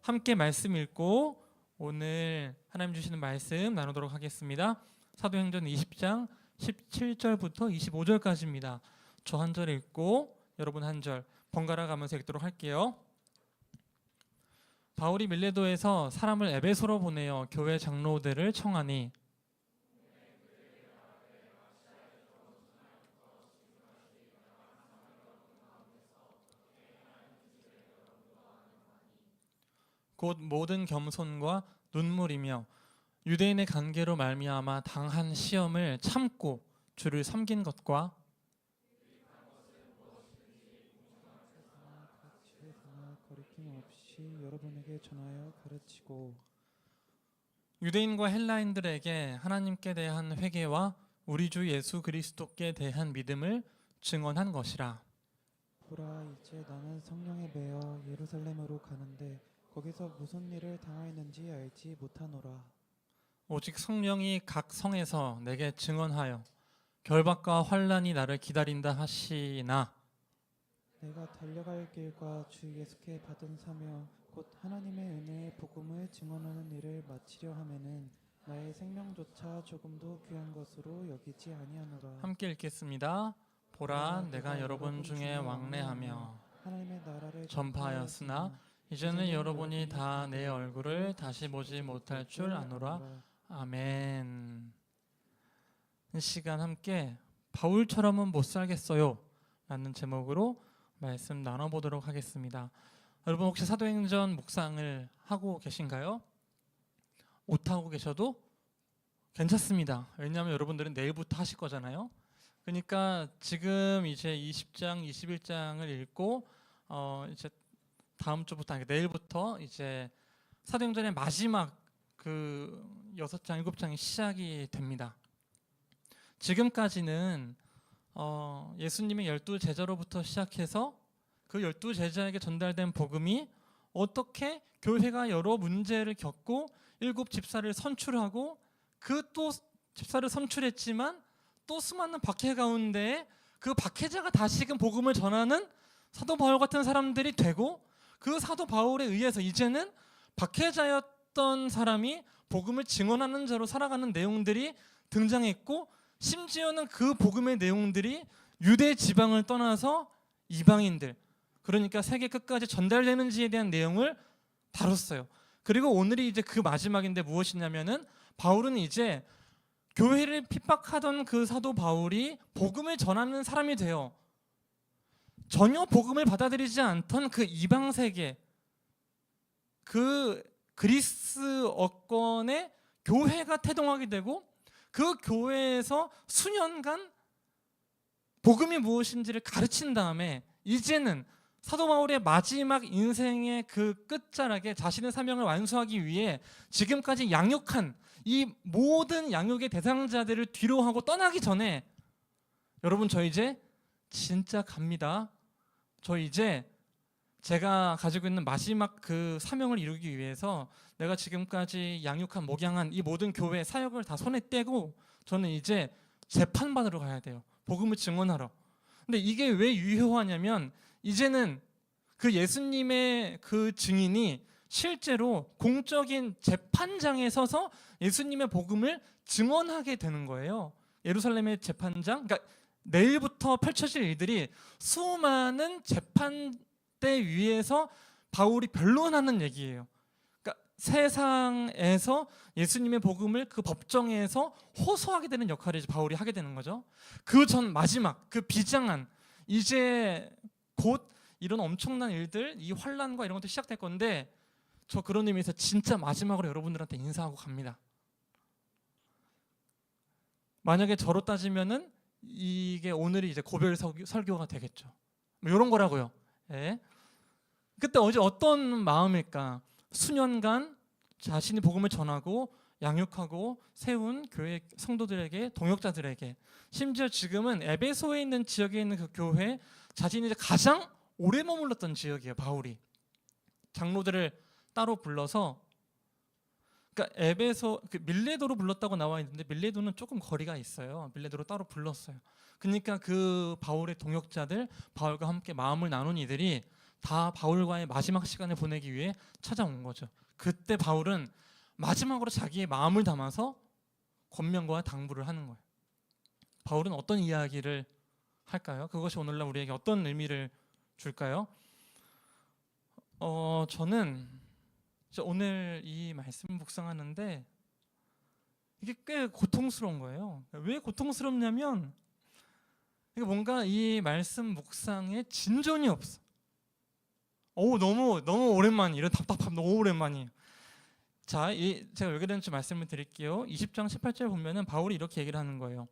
함께 말씀 읽고 오늘 하나님 주시는 말씀 나누도록 하겠습니다. 사도행전 20장 17절부터 25절까지입니다. 저 한 절 읽고 여러분 한 절 번갈아 가면서 읽도록 할게요. 바울이 밀레도에서 사람을 에베소로 보내어 교회 장로들을 청하니 곧 모든 겸손과 눈물이며 유대인의 관계로 말미암아 당한 시험을 참고 주를 섬긴 것과 거리낌 없이 여러분에게 전하여 가르치고 유대인과 헬라인들에게 하나님께 대한 회개와 우리 주 예수 그리스도께 대한 믿음을 증언한 것이라. 보라, 이제 나는 성령에 매여 예루살렘으로 가는데 거기서 무슨 일을 당하였는지 알지 못하노라. 오직 성령이 각 성에서 내게 증언하여 결박과 환난이 나를 기다린다 하시나 내가 달려갈 길과 주 예수께 받은 사명 곧 하나님의 은혜의 복음을 증언하는 일을 마치려 하면은 나의 생명조차 조금도 귀한 것으로 여기지 아니하노라. 함께 읽겠습니다. 보라, 내가 여러분 중에 왕래하며 하나님의 나라를 전파하였으나 이제는 여러분이 다 내 얼굴을 다시 보지 못할 줄 아노라. 아멘. 이 시간 함께 바울처럼은 못 살겠어요 라는 제목으로 말씀 나눠보도록 하겠습니다. 여러분 혹시 사도행전 묵상을 하고 계신가요? 못하고 계셔도 괜찮습니다. 왜냐하면 여러분들은 내일부터 하실 거잖아요. 그러니까 지금 이제 20장, 21장을 읽고 이제 다음 주부터 아니 내일부터 이제 사도행전의 마지막 그 6장, 7장이 시작이 됩니다. 지금까지는 예수님의 12제자로부터 시작해서 그 12제자에게 전달된 복음이 어떻게 교회가 여러 문제를 겪고 7 집사를 선출하고 그 또 집사를 선출했지만 또 수많은 박해 가운데 그 박해자가 다시금 복음을 전하는 사도 바울 같은 사람들이 되고 그 사도 바울에 의해서 이제는 박해자였던 사람이 복음을 증언하는 자로 살아가는 내용들이 등장했고 심지어는 그 복음의 내용들이 유대 지방을 떠나서 이방인들 그러니까 세계 끝까지 전달되는지에 대한 내용을 다뤘어요. 그리고 오늘이 이제 그 마지막인데 무엇이냐면은 바울은 이제 교회를 핍박하던 그 사도 바울이 복음을 전하는 사람이 돼요. 전혀 복음을 받아들이지 않던 그 이방 세계 그 그리스어권의 교회가 태동하게 되고 그 교회에서 수년간 복음이 무엇인지를 가르친 다음에 이제는 사도 바울의 마지막 인생의 그 끝자락에 자신의 사명을 완수하기 위해 지금까지 양육한 이 모든 양육의 대상자들을 뒤로 하고 떠나기 전에 여러분 저 이제 진짜 갑니다. 저 이제 제가 가지고 있는 마지막 그 사명을 이루기 위해서 내가 지금까지 양육한 목양한 이 모든 교회 사역을 다 손에 떼고 저는 이제 재판받으러 가야 돼요. 복음을 증언하러. 근데 이게 왜 유효하냐면 이제는 그 예수님의 그 증인이 실제로 공적인 재판장에 서서 예수님의 복음을 증언하게 되는 거예요. 예루살렘의 재판장, 그러니까 내일부터 펼쳐질 일들이 수많은 재판대 위에서 바울이 변론하는 얘기예요. 그러니까 세상에서 예수님의 복음을 그 법정에서 호소하게 되는 역할을 바울이 하게 되는 거죠. 그 전 마지막 그 비장한 이제 곧 이런 엄청난 일들, 이 환난과 이런 것도 시작될 건데 저 그런 의미에서 진짜 마지막으로 여러분들한테 인사하고 갑니다. 만약에 저로 따지면은 이게 오늘이 이제 고별 설교가 되겠죠. 뭐 이런 거라고요. 예. 그때 어제 어떤 마음일까? 수년간 자신이 복음을 전하고 양육하고 세운 교회 성도들에게 동역자들에게 심지어 지금은 에베소에 있는 지역에 있는 그 교회 자신이 이제 가장 오래 머물렀던 지역이에요. 바울이 장로들을 따로 불러서 그러니까 에베소 그 밀레도로 불렀다고 나와 있는데 밀레도는 조금 거리가 있어요. 밀레도로 따로 불렀어요. 그러니까 그 바울의 동역자들 바울과 함께 마음을 나눈 이들이 다 바울과의 마지막 시간을 보내기 위해 찾아온 거죠. 그때 바울은 마지막으로 자기의 마음을 담아서 권면과 당부를 하는 거예요. 바울은 어떤 이야기를 할까요? 그것이 오늘날 우리에게 어떤 의미를 줄까요? 저는 오늘 이 말씀 묵상하는데 이게 꽤 고통스러운 거예요. 왜 고통스럽냐면 이게 뭔가 이 말씀 묵상에 진전이 없어. 너무 오랜만이 이런 답답함 너무 오랜만이에요. 자, 제가 왜 그랬는지 말씀을 드릴게요. 20장 18절 보면은 바울이 이렇게 얘기를 하는 거예요.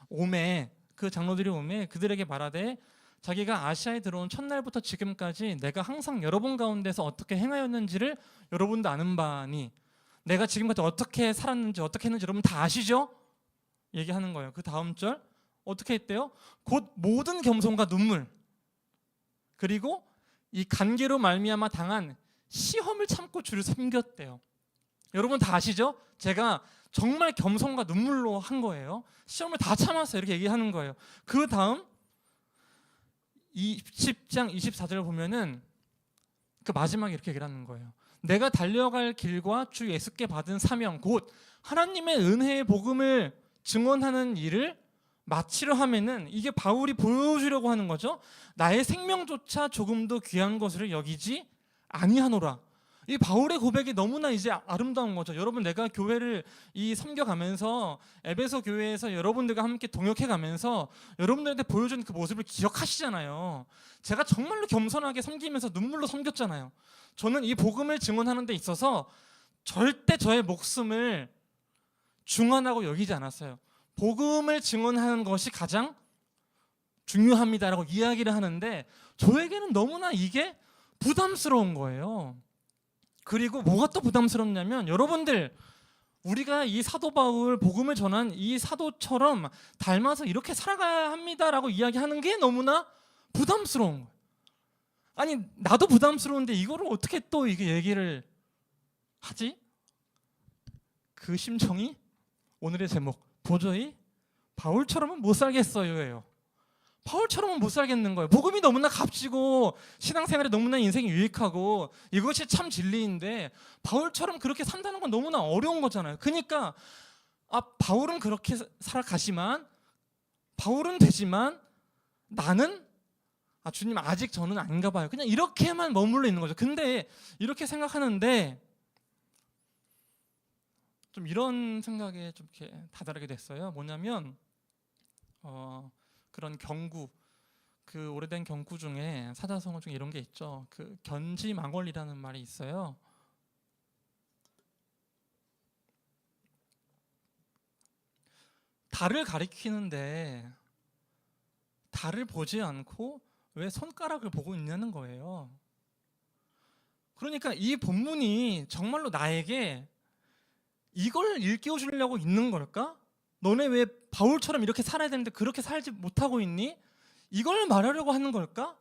오매 그 장로들이 오매 그들에게 말하되 자기가 아시아에 들어온 첫날부터 지금까지 내가 항상 여러분 가운데서 어떻게 행하였는지를 여러분도 아는 바니 내가 지금까지 어떻게 살았는지 어떻게 했는지 여러분 다 아시죠? 얘기하는 거예요. 그 다음 절 어떻게 했대요? 곧 모든 겸손과 눈물 그리고 이 간계로 말미암아 당한 시험을 참고 주를 섬겼대요. 여러분 다 아시죠? 제가 정말 겸손과 눈물로 한 거예요. 시험을 다 참았어요. 이렇게 얘기하는 거예요. 그 다음 20장 24절을 보면은 그 마지막에 이렇게 얘기를 하는 거예요. 내가 달려갈 길과 주 예수께 받은 사명 곧 하나님의 은혜의 복음을 증언하는 일을 마치려 하면은 이게 바울이 보여주려고 하는 거죠. 나의 생명조차 조금도 귀한 것으로 여기지 아니하노라. 이 바울의 고백이 너무나 이제 아름다운 거죠. 여러분 내가 교회를 섬겨가면서 에베소 교회에서 여러분들과 함께 동역해가면서 여러분들한테 보여준 그 모습을 기억하시잖아요. 제가 정말로 겸손하게 섬기면서 눈물로 섬겼잖아요. 저는 이 복음을 증언하는 데 있어서 절대 저의 목숨을 중한하고 여기지 않았어요. 복음을 증언하는 것이 가장 중요합니다라고 이야기를 하는데 저에게는 너무나 이게 부담스러운 거예요. 그리고 뭐가 또 부담스럽냐면 여러분들 우리가 이 사도 바울 복음을 전한 이 사도처럼 닮아서 이렇게 살아가야 합니다라고 이야기하는 게 너무나 부담스러운 거예요. 아니 나도 부담스러운데 이거를 어떻게 또 이게 얘기를 하지? 그 심정이 오늘의 제목 도저히 바울처럼은 못 살겠어요예요. 바울처럼은 못 살겠는 거예요. 복음이 너무나 값지고 신앙생활에 너무나 인생이 유익하고 이것이 참 진리인데 바울처럼 그렇게 산다는 건 너무나 어려운 거잖아요. 그러니까 바울은 그렇게 살아가지만 바울은 되지만 나는 주님 아직 저는 아닌가 봐요. 그냥 이렇게만 머물러 있는 거죠. 근데 이렇게 생각하는데 좀 이런 생각에 좀 이렇게 다다르게 됐어요. 뭐냐면 그런 경구, 그 오래된 경구 중에 사자성어 중에 이런 게 있죠. 그 견지망월이라는 말이 있어요. 달을 가리키는데 달을 보지 않고 왜 손가락을 보고 있냐는 거예요. 그러니까 이 본문이 정말로 나에게 이걸 일깨워 주려고 있는 걸까? 너네 왜 바울처럼 이렇게 살아야 되는데 그렇게 살지 못하고 있니? 이걸 말하려고 하는 걸까?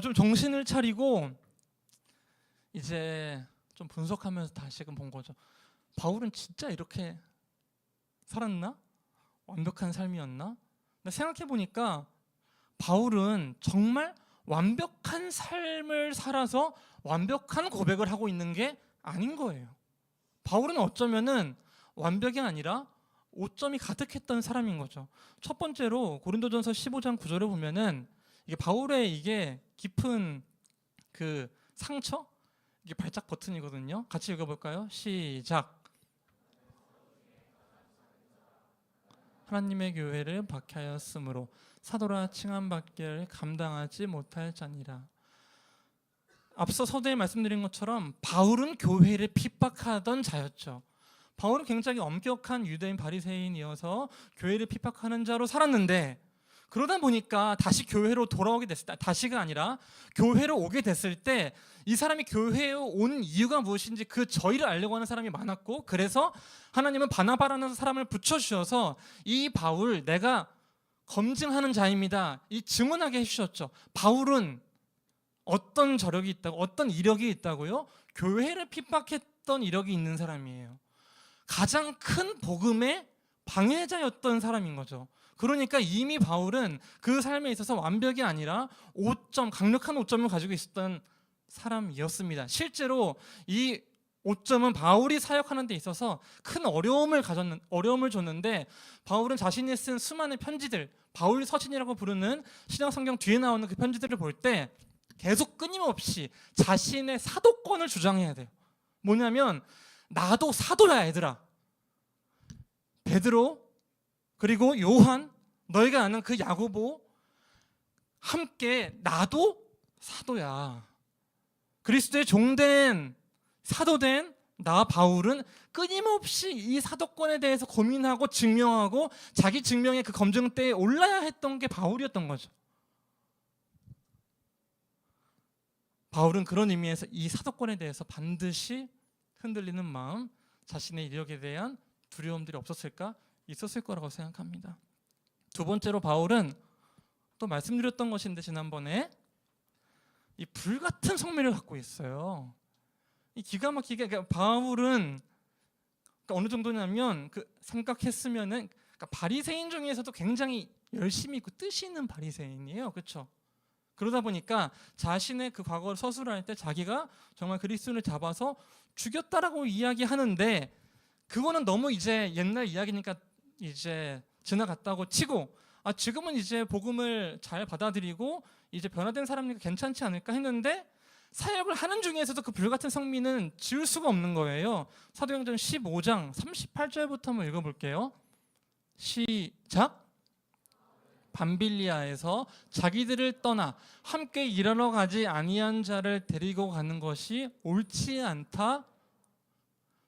좀 정신을 차리고 이제 좀 분석하면서 다시금 본 거죠. 바울은 진짜 이렇게 살았나? 완벽한 삶이었나? 근데 생각해 보니까 바울은 정말 완벽한 삶을 살아서 완벽한 고백을 하고 있는 게 아닌 거예요. 바울은 어쩌면은 완벽이 아니라 오점이 가득했던 사람인 거죠. 첫 번째로 고린도전서 15장 9절에 보면은 이게 바울의 이게 깊은 그 상처 이게 발작 버튼이거든요. 같이 읽어볼까요? 시작. 하나님의 교회를 박해하였으므로 사도라 칭함받기를 감당하지 못할 자니라. 앞서 서두에 말씀드린 것처럼 바울은 교회를 핍박하던 자였죠. 바울은 굉장히 엄격한 유대인 바리새인이어서 교회를 핍박하는 자로 살았는데 그러다 보니까 다시 교회로 돌아오게 됐을 때 다시가 아니라 교회로 오게 됐을 때 이 사람이 교회에 온 이유가 무엇인지 그 저희를 알려고 하는 사람이 많았고 그래서 하나님은 바나바라는 사람을 붙여주셔서 이 바울 내가 검증하는 자입니다. 이 증언하게 해주셨죠. 바울은 어떤 저력이 있다고 어떤 이력이 있다고요? 교회를 핍박했던 이력이 있는 사람이에요. 가장 큰 복음의 방해자였던 사람인 거죠. 그러니까 이미 바울은 그 삶에 있어서 완벽이 아니라 강력한 오점을 가지고 있었던 사람이었습니다. 실제로 이 오점은 바울이 사역하는 데 있어서 큰 어려움을 줬는데, 바울은 자신이 쓴 수많은 편지들, 바울 서신이라고 부르는 신약 성경 뒤에 나오는 그 편지들을 볼 때 계속 끊임없이 자신의 사도권을 주장해야 돼요. 뭐냐면 나도 사도야 얘들아. 베드로 그리고 요한, 너희가 아는 그 야고보 함께 나도 사도야. 그리스도의 종된 사도된 나 바울은 끊임없이 이 사도권에 대해서 고민하고 증명하고 자기 증명의 그 검증대에 올라야 했던 게 바울이었던 거죠. 바울은 그런 의미에서 이 사도권에 대해서 반드시 흔들리는 마음, 자신의 이력에 대한 두려움들이 없었을까? 있었을 거라고 생각합니다. 두 번째로 바울은 또 말씀드렸던 것인데 지난번에 이 불같은 성미를 갖고 있어요. 이 기가 막히게, 그러니까 바울은 어느 정도냐면 생각했으면은 바리새인 중에서도 굉장히 열심히 있고 뜻이 있는 바리새인이에요, 그렇죠? 그러다 보니까 자신의 그 과거를 서술할 때 자기가 정말 그리스도를 잡아서 죽였다라고 이야기하는데, 그거는 너무 이제 옛날 이야기니까 이제 지나갔다고 치고, 지금은 이제 복음을 잘 받아들이고 이제 변화된 사람이니까 괜찮지 않을까 했는데, 사역을 하는 중에서도 그 불같은 성미는 지울 수가 없는 거예요. 사도행전 15장 38절부터 한번 읽어볼게요. 시작. 밤빌리아에서 자기들을 떠나 함께 일하러 가지 아니한 자를 데리고 가는 것이 옳지 않다.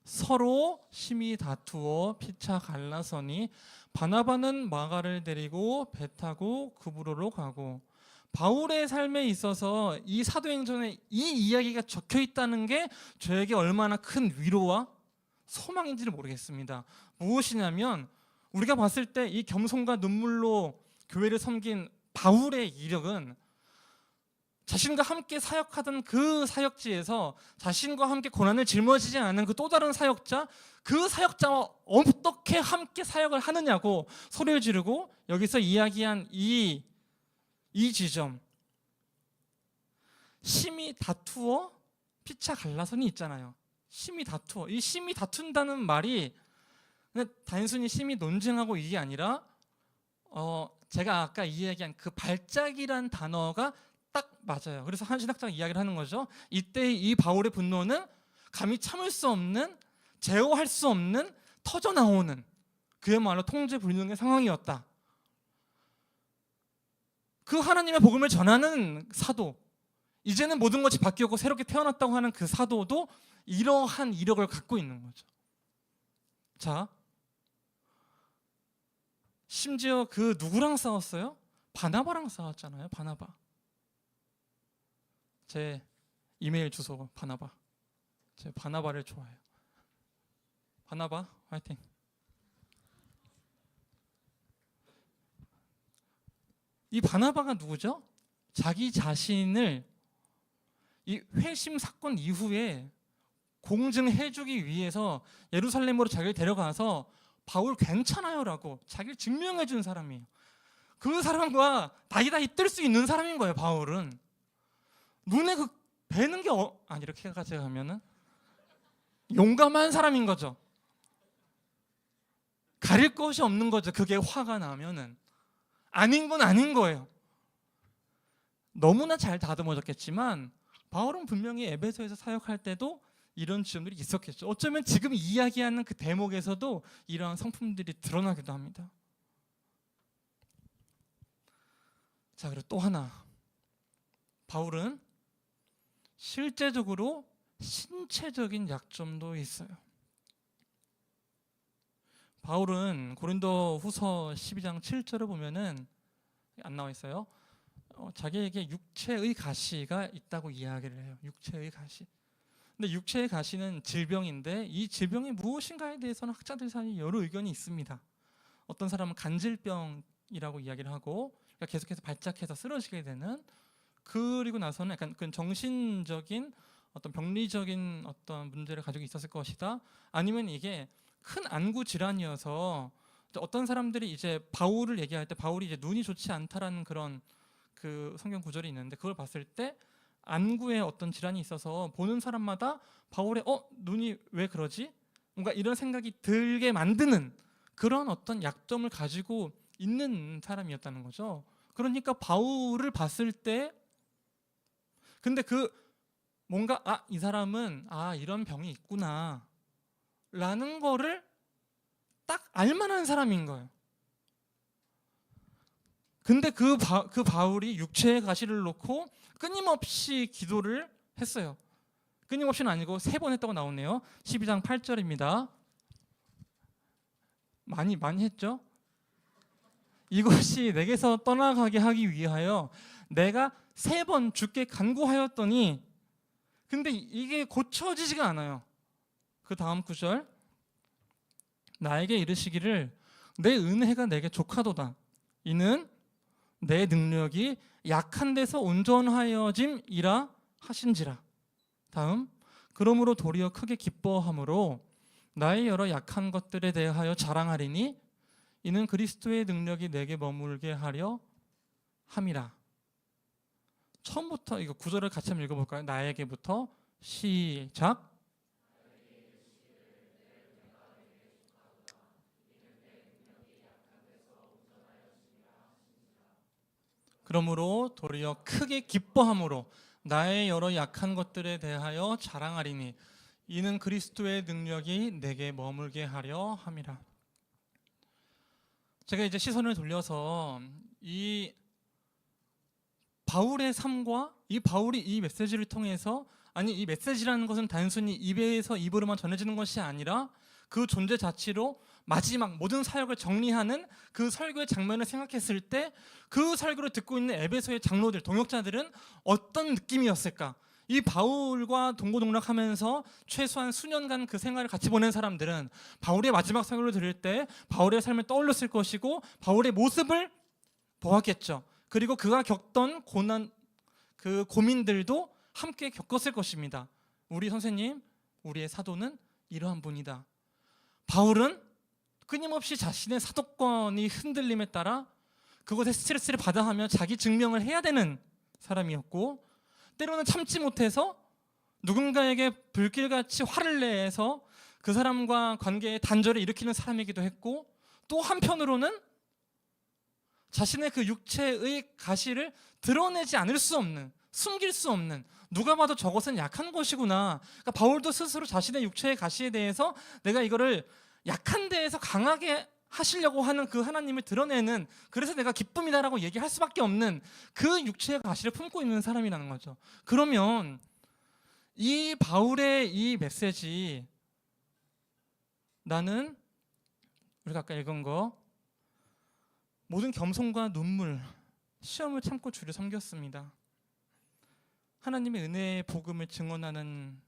서로 심히 다투어 피차 갈라서니 바나바는 마가를 데리고 배 타고 구브로로 가고. 바울의 삶에 있어서 이 사도행전에 이 이야기가 적혀 있다는 게 저에게 얼마나 큰 위로와 소망인지를 모르겠습니다. 무엇이냐면 우리가 봤을 때 이 겸손과 눈물로 교회를 섬긴 바울의 이력은 자신과 함께 사역하던 그 사역지에서 자신과 함께 고난을 짊어지지 않은 그 또 다른 사역자, 그 사역자와 어떻게 함께 사역을 하느냐고 소리를 지르고 여기서 이야기한 이 지점, 심히 다투어 피차 갈라서니 있잖아요. 심히 다투어, 이 심히 다툰다는 말이 그냥 단순히 심히 논쟁하고 이게 아니라 제가 아까 이야기한 그 발작이란 단어가 딱 맞아요. 그래서 한 신학자가 이야기를 하는 거죠. 이때 이 바울의 분노는 감히 참을 수 없는, 제어할 수 없는, 터져나오는 그야말로 통제불능의 상황이었다. 그 하나님의 복음을 전하는 사도, 이제는 모든 것이 바뀌었고 새롭게 태어났다고 하는 그 사도도 이러한 이력을 갖고 있는 거죠. 자, 심지어 그 누구랑 싸웠어요? 바나바랑 싸웠잖아요. 바나바. 제 이메일 주소 바나바. 제 바나바를 좋아해요. 바나바 화이팅. 이 바나바가 누구죠? 자기 자신을 이 회심 사건 이후에 공증해주기 위해서 예루살렘으로 자기를 데려가서 바울 괜찮아요라고 자기를 증명해준 사람이에요. 그 사람과 다이다이 뜰 수 있는 사람인 거예요. 바울은 눈에 뵈는 게 이렇게까지 하면은 용감한 사람인 거죠. 가릴 것이 없는 거죠. 그게 화가 나면은 아닌 건 아닌 거예요. 너무나 잘 다듬어졌겠지만 바울은 분명히 에베소에서 사역할 때도 이런 지점들이 있었겠죠. 어쩌면 지금 이야기하는 그 대목에서도 이러한 성품들이 드러나기도 합니다. 자, 그리고 또 하나, 바울은 실제적으로 신체적인 약점도 있어요. 바울은 고린도 후서 12장 7절을 보면은 안 나와 있어요. 자기에게 육체의 가시가 있다고 이야기를 해요. 육체의 가시. 근데 육체의 가시는 질병인데 이 질병이 무엇인가에 대해서는 학자들 사이에 여러 의견이 있습니다. 어떤 사람은 간질병이라고 이야기를 하고, 그러니까 계속해서 발작해서 쓰러지게 되는, 그리고 나서는 약간 그 정신적인 어떤 병리적인 어떤 문제를 가지고 있었을 것이다. 아니면 이게 큰 안구 질환이어서 어떤 사람들이 이제 바울을 얘기할 때 바울이 이제 눈이 좋지 않다라는 그런 그 성경 구절이 있는데 그걸 봤을 때 안구에 어떤 질환이 있어서 보는 사람마다 바울의 눈이 왜 그러지? 뭔가 이런 생각이 들게 만드는 그런 어떤 약점을 가지고 있는 사람이었다는 거죠. 그러니까 바울을 봤을 때 근데 그 뭔가 이 사람은 이런 병이 있구나 라는 거를 딱 알만한 사람인 거예요. 근데 그 바울이 육체의 가시를 놓고 끊임없이 기도를 했어요. 끊임없이는 아니고 3번 했다고 나오네요. 12장 8절입니다. 많이 했죠? 이것이 내게서 떠나가게 하기 위하여 내가 3번 주께 간구하였더니 근데 이게 고쳐지지가 않아요. 그 다음 구절 나에게 이르시기를 내 은혜가 내게 족하도다. 이는 내 능력이 약한 데서 온전하여짐이라 하신지라. 다음 그러므로 도리어 크게 기뻐함으로 나의 여러 약한 것들에 대하여 자랑하리니 이는 그리스도의 능력이 내게 머물게 하려 함이라. 처음부터 이거 구절을 같이 한번 읽어볼까요? 나에게부터 시작. 그러므로 도리어 크게 기뻐함으로 나의 여러 약한 것들에 대하여 자랑하리니 이는 그리스도의 능력이 내게 머물게 하려 함이라. 제가 이제 시선을 돌려서 이 바울의 삶과 이 바울이 이 메시지를 통해서 이 메시지라는 것은 단순히 입에서 입으로만 전해지는 것이 아니라 그 존재 자체로 마지막 모든 사역을 정리하는 그 설교의 장면을 생각했을 때 그 설교를 듣고 있는 에베소의 장로들, 동역자들은 어떤 느낌이었을까? 이 바울과 동고동락하면서 최소한 수년간 그 생활을 같이 보낸 사람들은 바울의 마지막 설교를 들을 때 바울의 삶을 떠올렸을 것이고 바울의 모습을 보았겠죠. 그리고 그가 겪던 고난, 그 고민들도 함께 겪었을 것입니다. 우리 선생님, 우리의 사도는 이러한 분이다. 바울은 끊임없이 자신의 사도권이 흔들림에 따라 그것에 스트레스를 받아 하며 자기 증명을 해야 되는 사람이었고 때로는 참지 못해서 누군가에게 불길같이 화를 내서 그 사람과 관계에 단절을 일으키는 사람이기도 했고 또 한편으로는 자신의 그 육체의 가시를 드러내지 않을 수 없는, 숨길 수 없는, 누가 봐도 저것은 약한 것이구나. 그러니까 바울도 스스로 자신의 육체의 가시에 대해서 내가 이거를 약한 데에서 강하게 하시려고 하는 그 하나님을 드러내는, 그래서 내가 기쁨이다라고 얘기할 수밖에 없는 그 육체의 가시를 품고 있는 사람이라는 거죠. 그러면 이 바울의 이 메시지, 나는 우리가 아까 읽은 거 모든 겸손과 눈물, 시험을 참고 주를 섬겼습니다. 하나님의 은혜의 복음을 증언하는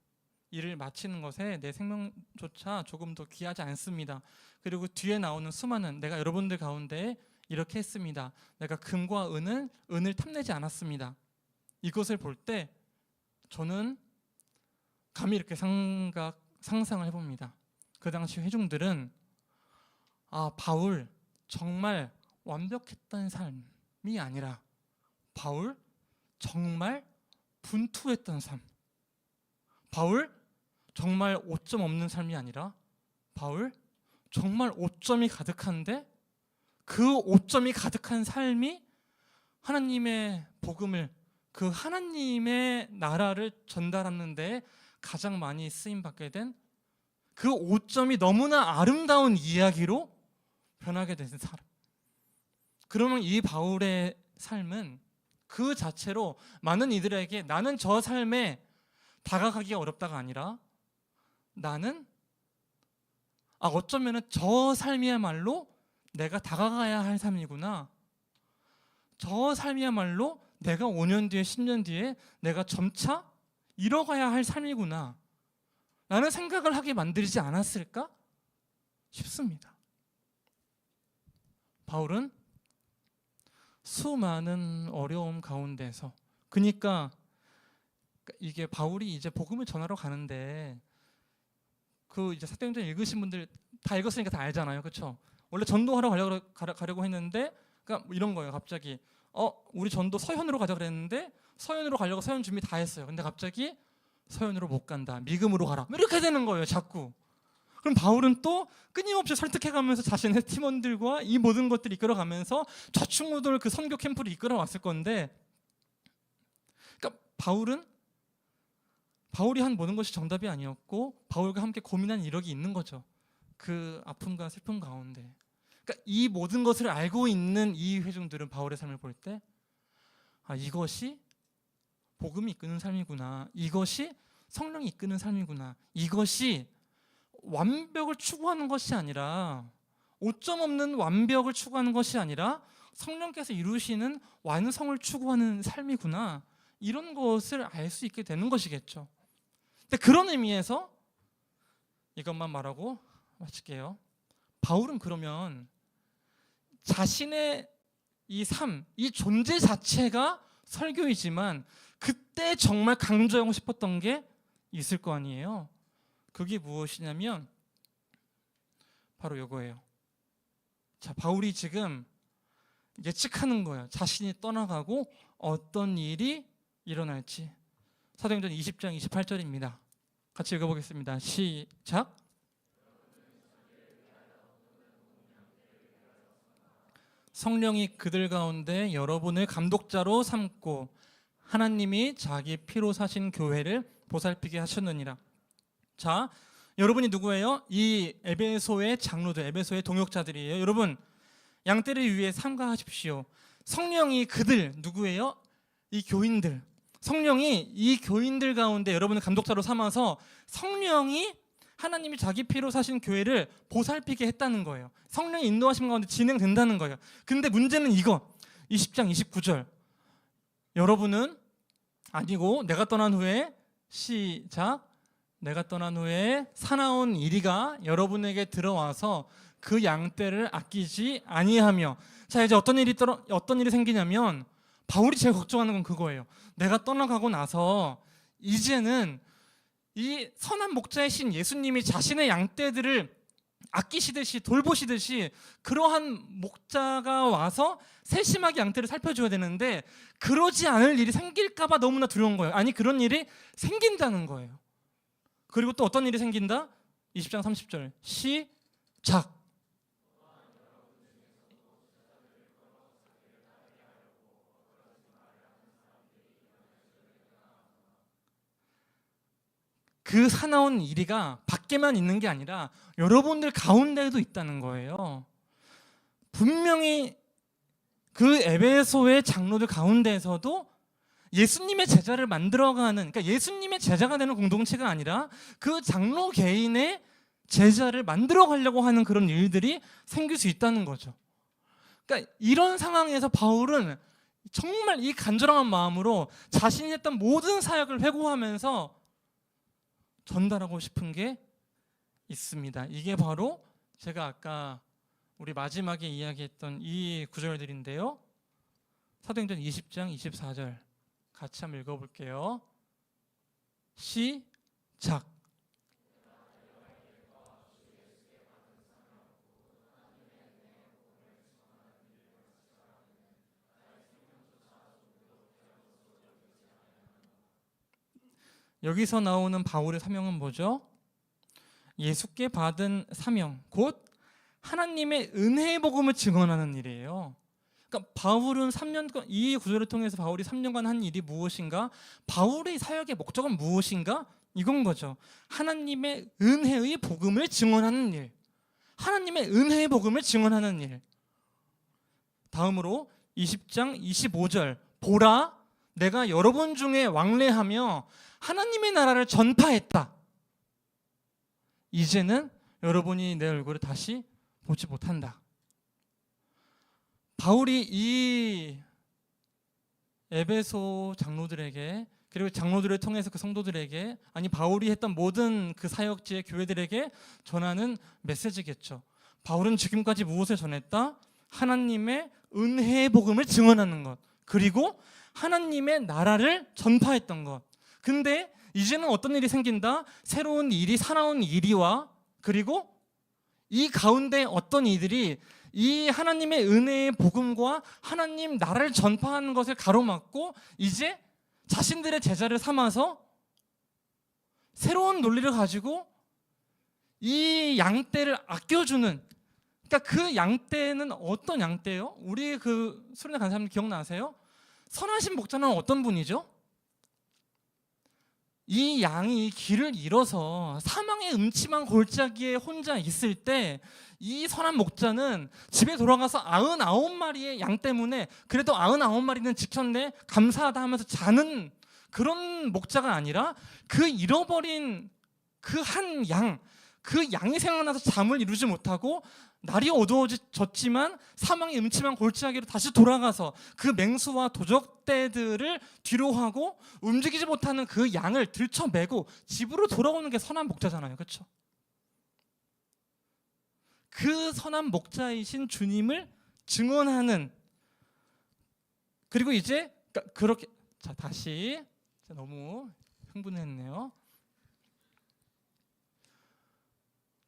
일을 마치는 것에 내 생명조차 조금도 귀하지 않습니다. 그리고 뒤에 나오는 수많은 내가 여러분들 가운데 이렇게 했습니다. 내가 금과 은을 탐내지 않았습니다. 이것을 볼 때 저는 감히 이렇게 상상을 해봅니다. 그 당시 회중들은 바울 정말 완벽했던 삶이 아니라 바울 정말 분투했던 삶, 바울 정말 오점 없는 삶이 아니라 바울 정말 오점이 가득한데 그 오점이 가득한 삶이 하나님의 복음을, 그 하나님의 나라를 전달하는 데 가장 많이 쓰임받게 된 그 오점이 너무나 아름다운 이야기로 변하게 된 사람. 그러면 이 바울의 삶은 그 자체로 많은 이들에게 나는 저 삶에 다가가기가 어렵다가 아니라 나는 어쩌면 저 삶이야말로 내가 다가가야 할 삶이구나. 저 삶이야말로 내가 5년 뒤에 10년 뒤에 내가 점차 이뤄가야 할 삶이구나 라는 생각을 하게 만들지 않았을까 싶습니다. 바울은 수많은 어려움 가운데서, 그러니까 이게 바울이 이제 복음을 전하러 가는데 그 이제 사도행전 읽으신 분들 다 읽었으니까 다 알잖아요, 그렇죠? 원래 전도하러 가려고 했는데, 그러니까 뭐 이런 거예요. 갑자기 우리 전도 서현으로 가자 그랬는데 서현으로 가려고 서현 준비 다 했어요. 근데 갑자기 서현으로 못 간다. 미금으로 가라. 이렇게 되는 거예요. 자꾸. 그럼 바울은 또 끊임없이 설득해가면서 자신의 팀원들과 이 모든 것들을 이끌어가면서 좌충우돌 그 선교 캠프를 이끌어왔을 건데, 그러니까 바울이 한 모든 것이 정답이 아니었고 바울과 함께 고민한 이력이 있는 거죠. 그 아픔과 슬픔 가운데. 그러니까 이 모든 것을 알고 있는 이 회중들은 바울의 삶을 볼 때 이것이 복음이 이끄는 삶이구나. 이것이 성령이 이끄는 삶이구나. 이것이 완벽을 추구하는 것이 아니라, 오점 없는 완벽을 추구하는 것이 아니라 성령께서 이루시는 완성을 추구하는 삶이구나. 이런 것을 알 수 있게 되는 것이겠죠. 근데 그런 의미에서 이것만 말하고 마칠게요. 바울은 그러면 자신의 이 삶, 이 존재 자체가 설교이지만 그때 정말 강조하고 싶었던 게 있을 거 아니에요. 그게 무엇이냐면 바로 이거예요. 자, 바울이 지금 예측하는 거예요. 자신이 떠나가고 어떤 일이 일어날지. 사도행전 20장 28절입니다. 같이 읽어보겠습니다. 시작. 성령이 그들 가운데 여러분을 감독자로 삼고 하나님이 자기 피로 사신 교회를 보살피게 하셨느니라. 자, 여러분이 누구예요? 이 에베소의 장로들, 에베소의 동역자들이에요. 여러분, 양떼를 위해 삼가하십시오. 성령이 그들 누구예요? 이 교인들. 성령이 이 교인들 가운데 여러분을 감독자로 삼아서 성령이 하나님이 자기 피로 사신 교회를 보살피게 했다는 거예요. 성령의 인도하심 가운데 진행된다는 거예요. 근데 문제는 이거 20장 29절 여러분은 아니고 내가 떠난 후에 시작 내가 떠난 후에 사나운 이리가 여러분에게 들어와서 그 양떼를 아끼지 아니하며. 자, 이제 어떤 일이 생기냐면 바울이 제일 걱정하는 건 그거예요. 내가 떠나가고 나서 이제는 이 선한 목자이신 예수님이 자신의 양떼들을 아끼시듯이 돌보시듯이 그러한 목자가 와서 세심하게 양떼를 살펴줘야 되는데 그러지 않을 일이 생길까 봐 너무나 두려운 거예요. 아니, 그런 일이 생긴다는 거예요. 그리고 또 어떤 일이 생긴다? 20장 30절 시작. 그 사나운 이리가 밖에만 있는 게 아니라 여러분들 가운데에도 있다는 거예요. 분명히 그 에베소의 장로들 가운데에서도 예수님의 제자를 만들어가는, 그러니까 예수님의 제자가 되는 공동체가 아니라 그 장로 개인의 제자를 만들어가려고 하는 그런 일들이 생길 수 있다는 거죠. 그러니까 이런 상황에서 바울은 정말 이 간절한 마음으로 자신이 했던 모든 사역을 회고하면서 전달하고 싶은 게 있습니다. 이게 바로 제가 아까 우리 마지막에 이야기했던 이 구절들인데요. 사도행전 20장 24절 같이 한번 읽어볼게요. 시작. 여기서 나오는 바울의 사명은 뭐죠? 예수께 받은 사명, 곧 하나님의 은혜의 복음을 증언하는 일이에요. 그러니까 바울은 3년간, 이 구절을 통해서 바울이 3년간 한 일이 무엇인가? 바울의 사역의 목적은 무엇인가? 이건 거죠. 하나님의 은혜의 복음을 증언하는 일. 하나님의 은혜의 복음을 증언하는 일. 다음으로 20장 25절 보라, 내가 여러분 중에 왕래하며 하나님의 나라를 전파했다. 이제는 여러분이 내 얼굴을 다시 보지 못한다. 바울이 이 에베소 장로들에게, 그리고 장로들을 통해서 그 성도들에게, 아니 바울이 했던 모든 그 사역지의 교회들에게 전하는 메시지겠죠. 바울은 지금까지 무엇을 전했다? 하나님의 은혜의 복음을 증언하는 것, 그리고 하나님의 나라를 전파했던 것. 근데 이제는 어떤 일이 생긴다? 새로운 일이, 사나운 일이와 그리고 이 가운데 어떤 이들이 이 하나님의 은혜의 복음과 하나님 나라를 전파하는 것을 가로막고 이제 자신들의 제자를 삼아서 새로운 논리를 가지고 이 양떼를 아껴주는, 그러니까 그 양떼는 어떤 양떼예요? 우리 그 수련회 간 사람들 기억나세요? 선하신 목자는 어떤 분이죠? 이 양이 길을 잃어서 사망의 음침한 골짜기에 혼자 있을 때 이 선한 목자는 집에 돌아가서 99마리의 양 때문에 그래도 99마리는 지켰네 감사하다 하면서 자는 그런 목자가 아니라 그 잃어버린 그 한 양, 그 양이 생각나서 잠을 이루지 못하고 날이 어두워졌지만 사망의 음침한 골짜기로 다시 돌아가서 그 맹수와 도적떼들을 뒤로 하고 움직이지 못하는 그 양을 들쳐매고 집으로 돌아오는 게 선한 목자잖아요. 그렇죠? 그 선한 목자이신 주님을 증언하는, 그리고 이제 그렇게, 자 다시, 너무 흥분했네요.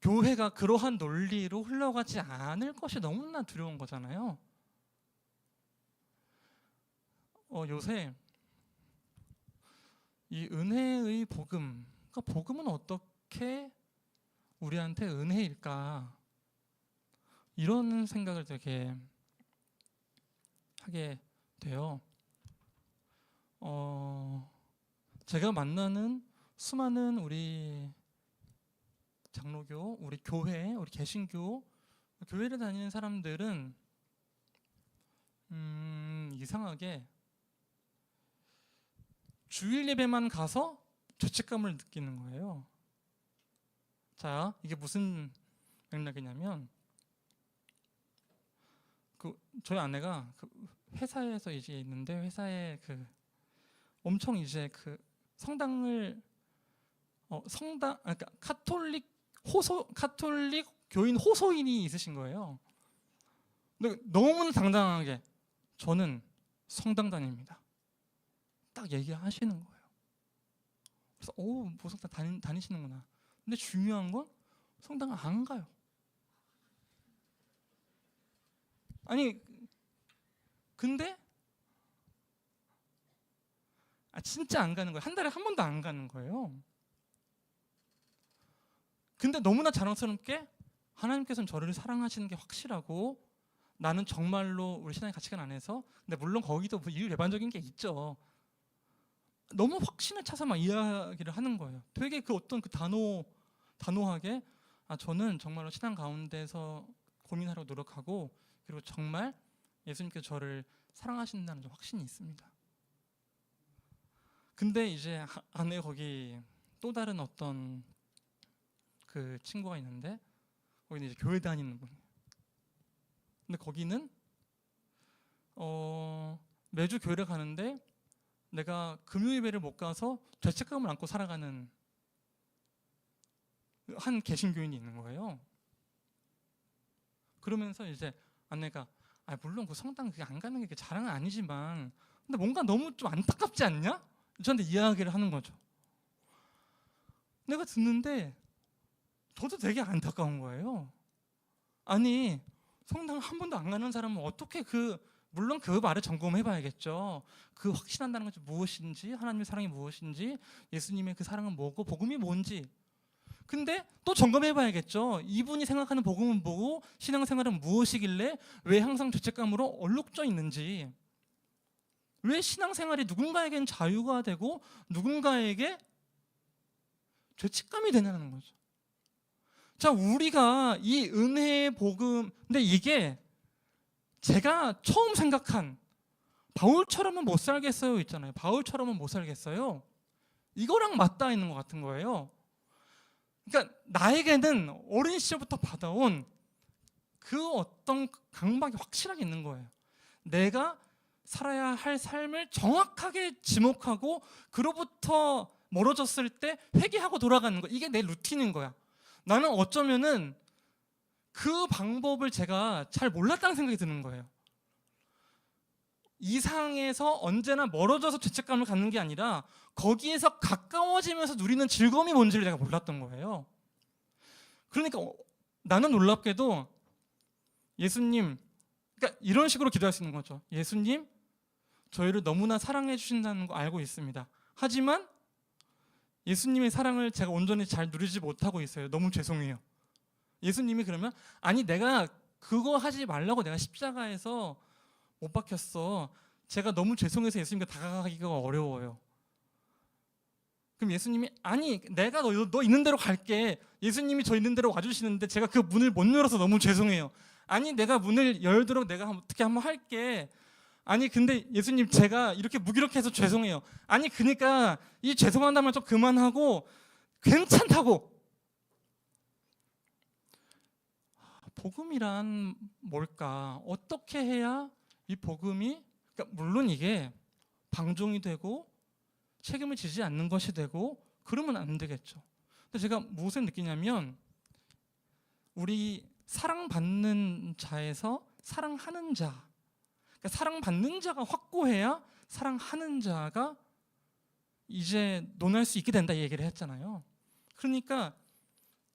교회가 그러한 논리로 흘러가지 않을 것이 너무나 두려운 거잖아요. 요새 이 은혜의 복음, 그러니까 복음은 어떻게 우리한테 은혜일까? 이런 생각을 되게 하게 돼요. 제가 만나는 수많은 우리 장로교, 우리 교회, 우리 개신교, 교회를 다니는 사람들은 이상하게 주일 예배만 가서 죄책감을 느끼는 거예요. 자, 이게 무슨 맥락이냐면, 저희 아내가 회사에서 이제 있는데 회사에 엄청 이제 성당을 그러니까 카톨릭 교인 호소인이 있으신 거예요. 근데 너무나 당당하게 저는 성당 다닙니다. 딱 얘기하시는 거예요. 그래서 뭐 성당 다니시는구나. 근데 중요한 건 성당을 안 가요. 아니 근데 진짜 안 가는 거예요. 한 달에 한 번도 안 가는 거예요. 근데 너무나 자랑스럽게 하나님께서는 저를 사랑하시는 게 확실하고 나는 정말로 우리 신앙의 가치관 안에서, 근데 물론 거기도 이유 일반적인 게 있죠. 너무 확신에 차서 막 이야기를 하는 거예요. 되게 어떤 단호하게 저는 정말로 신앙 가운데서 고민하려고 노력하고, 그리고 정말 예수님께서 저를 사랑하신다는 확신이 있습니다. 근데 이제 안에 거기 또 다른 어떤 그 친구가 있는데, 거기는 이제 교회 다니는 분이에요. 근데 거기는 매주 교회를 가는데 내가 금요 예배를 못 가서 죄책감을 안고 살아가는 한 개신교인이 있는 거예요. 그러면서 이제 아내가 물론 그 성당 그게 안 가는 게 자랑은 아니지만 근데 뭔가 너무 좀 안타깝지 않냐? 저한테 이야기를 하는 거죠. 내가 듣는데 저도 되게 안타까운 거예요. 아니 성당 한 번도 안 가는 사람은 어떻게 물론 그 말을 점검해봐야겠죠. 그 확신한다는 것이 무엇인지, 하나님의 사랑이 무엇인지, 예수님의 그 사랑은 뭐고 복음이 뭔지. 근데 또 점검해봐야겠죠. 이분이 생각하는 복음은 뭐고 신앙생활은 무엇이길래 왜 항상 죄책감으로 얼룩져 있는지, 왜 신앙생활이 누군가에겐 자유가 되고 누군가에게 죄책감이 되냐는 거죠. 자, 우리가 이 은혜의 복음, 근데 이게 제가 처음 생각한 바울처럼은 못 살겠어요 있잖아요. 바울처럼은 못 살겠어요. 이거랑 맞닿아 있는 것 같은 거예요. 그러니까 나에게는 어린 시절부터 받아온 그 어떤 강박이 확실하게 있는 거예요. 내가 살아야 할 삶을 정확하게 지목하고 그로부터 멀어졌을 때 회개하고 돌아가는 거, 이게 내 루틴인 거야. 나는 어쩌면은 그 방법을 제가 잘 몰랐다는 생각이 드는 거예요. 이상에서 언제나 멀어져서 죄책감을 갖는 게 아니라 거기에서 가까워지면서 누리는 즐거움이 뭔지를 내가 몰랐던 거예요. 그러니까 나는 놀랍게도 예수님, 그러니까 이런 식으로 기도할 수 있는 거죠. 예수님, 저희를 너무나 사랑해 주신다는 거 알고 있습니다. 하지만 예수님의 사랑을 제가 온전히 잘 누리지 못하고 있어요. 너무 죄송해요. 예수님이 그러면 아니 내가 그거 하지 말라고 내가 십자가에서 못 박혔어. 제가 너무 죄송해서 예수님께 다가가기가 어려워요. 그럼 예수님이 아니 내가 너 있는 대로 갈게. 예수님이 저 있는 대로 와주시는데 제가 그 문을 못 열어서 너무 죄송해요. 아니 내가 문을 열도록 내가 어떻게 한번 할게. 아니 근데 예수님 제가 이렇게 무기력해서 죄송해요. 아니 그러니까 이 죄송하다는 말 좀 그만하고 괜찮다고. 복음이란 뭘까? 어떻게 해야 이 복음이, 그러니까 물론 이게 방종이 되고 책임을 지지 않는 것이 되고 그러면 안 되겠죠. 근데 제가 무엇을 느끼냐면 우리 사랑받는 자에서 사랑하는 자, 그러니까 사랑받는 자가 확고해야 사랑하는 자가 이제 논할 수 있게 된다 이 얘기를 했잖아요. 그러니까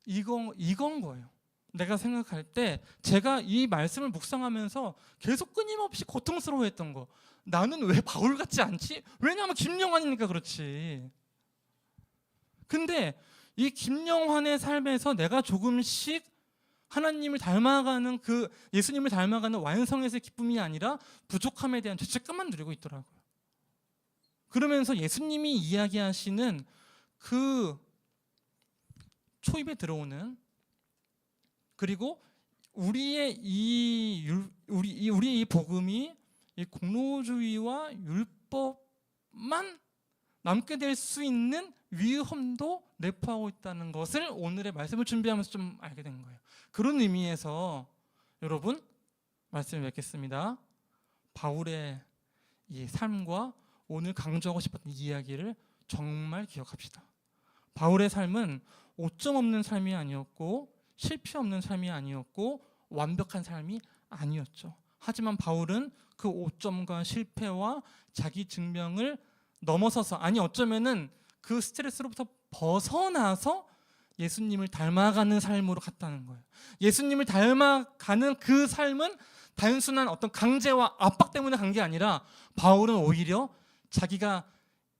이건 거예요. 내가 생각할 때 제가 이 말씀을 묵상하면서 계속 끊임없이 고통스러워했던 거. 나는 왜 바울 같지 않지? 왜냐하면 김영환이니까 그렇지. 근데 이 김영환의 삶에서 내가 조금씩 하나님을 닮아가는 그 예수님을 닮아가는 완성에서의 기쁨이 아니라 부족함에 대한 죄책감만 누리고 있더라고요. 그러면서 예수님이 이야기하시는 그 초입에 들어오는, 그리고 우리의 이 복음이 이 공로주의와 율법만 남게 될 수 있는 위험도 내포하고 있다는 것을 오늘의 말씀을 준비하면서 좀 알게 된 거예요. 그런 의미에서 여러분 말씀을 맺겠습니다. 바울의 이 삶과 오늘 강조하고 싶었던 이야기를 정말 기억합시다. 바울의 삶은 오점 없는 삶이 아니었고 실패 없는 삶이 아니었고 완벽한 삶이 아니었죠. 하지만 바울은 그 오점과 실패와 자기 증명을 넘어서서, 아니 어쩌면은 그 스트레스로부터 벗어나서 예수님을 닮아가는 삶으로 갔다는 거예요. 예수님을 닮아가는 그 삶은 단순한 어떤 강제와 압박 때문에 간 게 아니라 바울은 오히려 자기가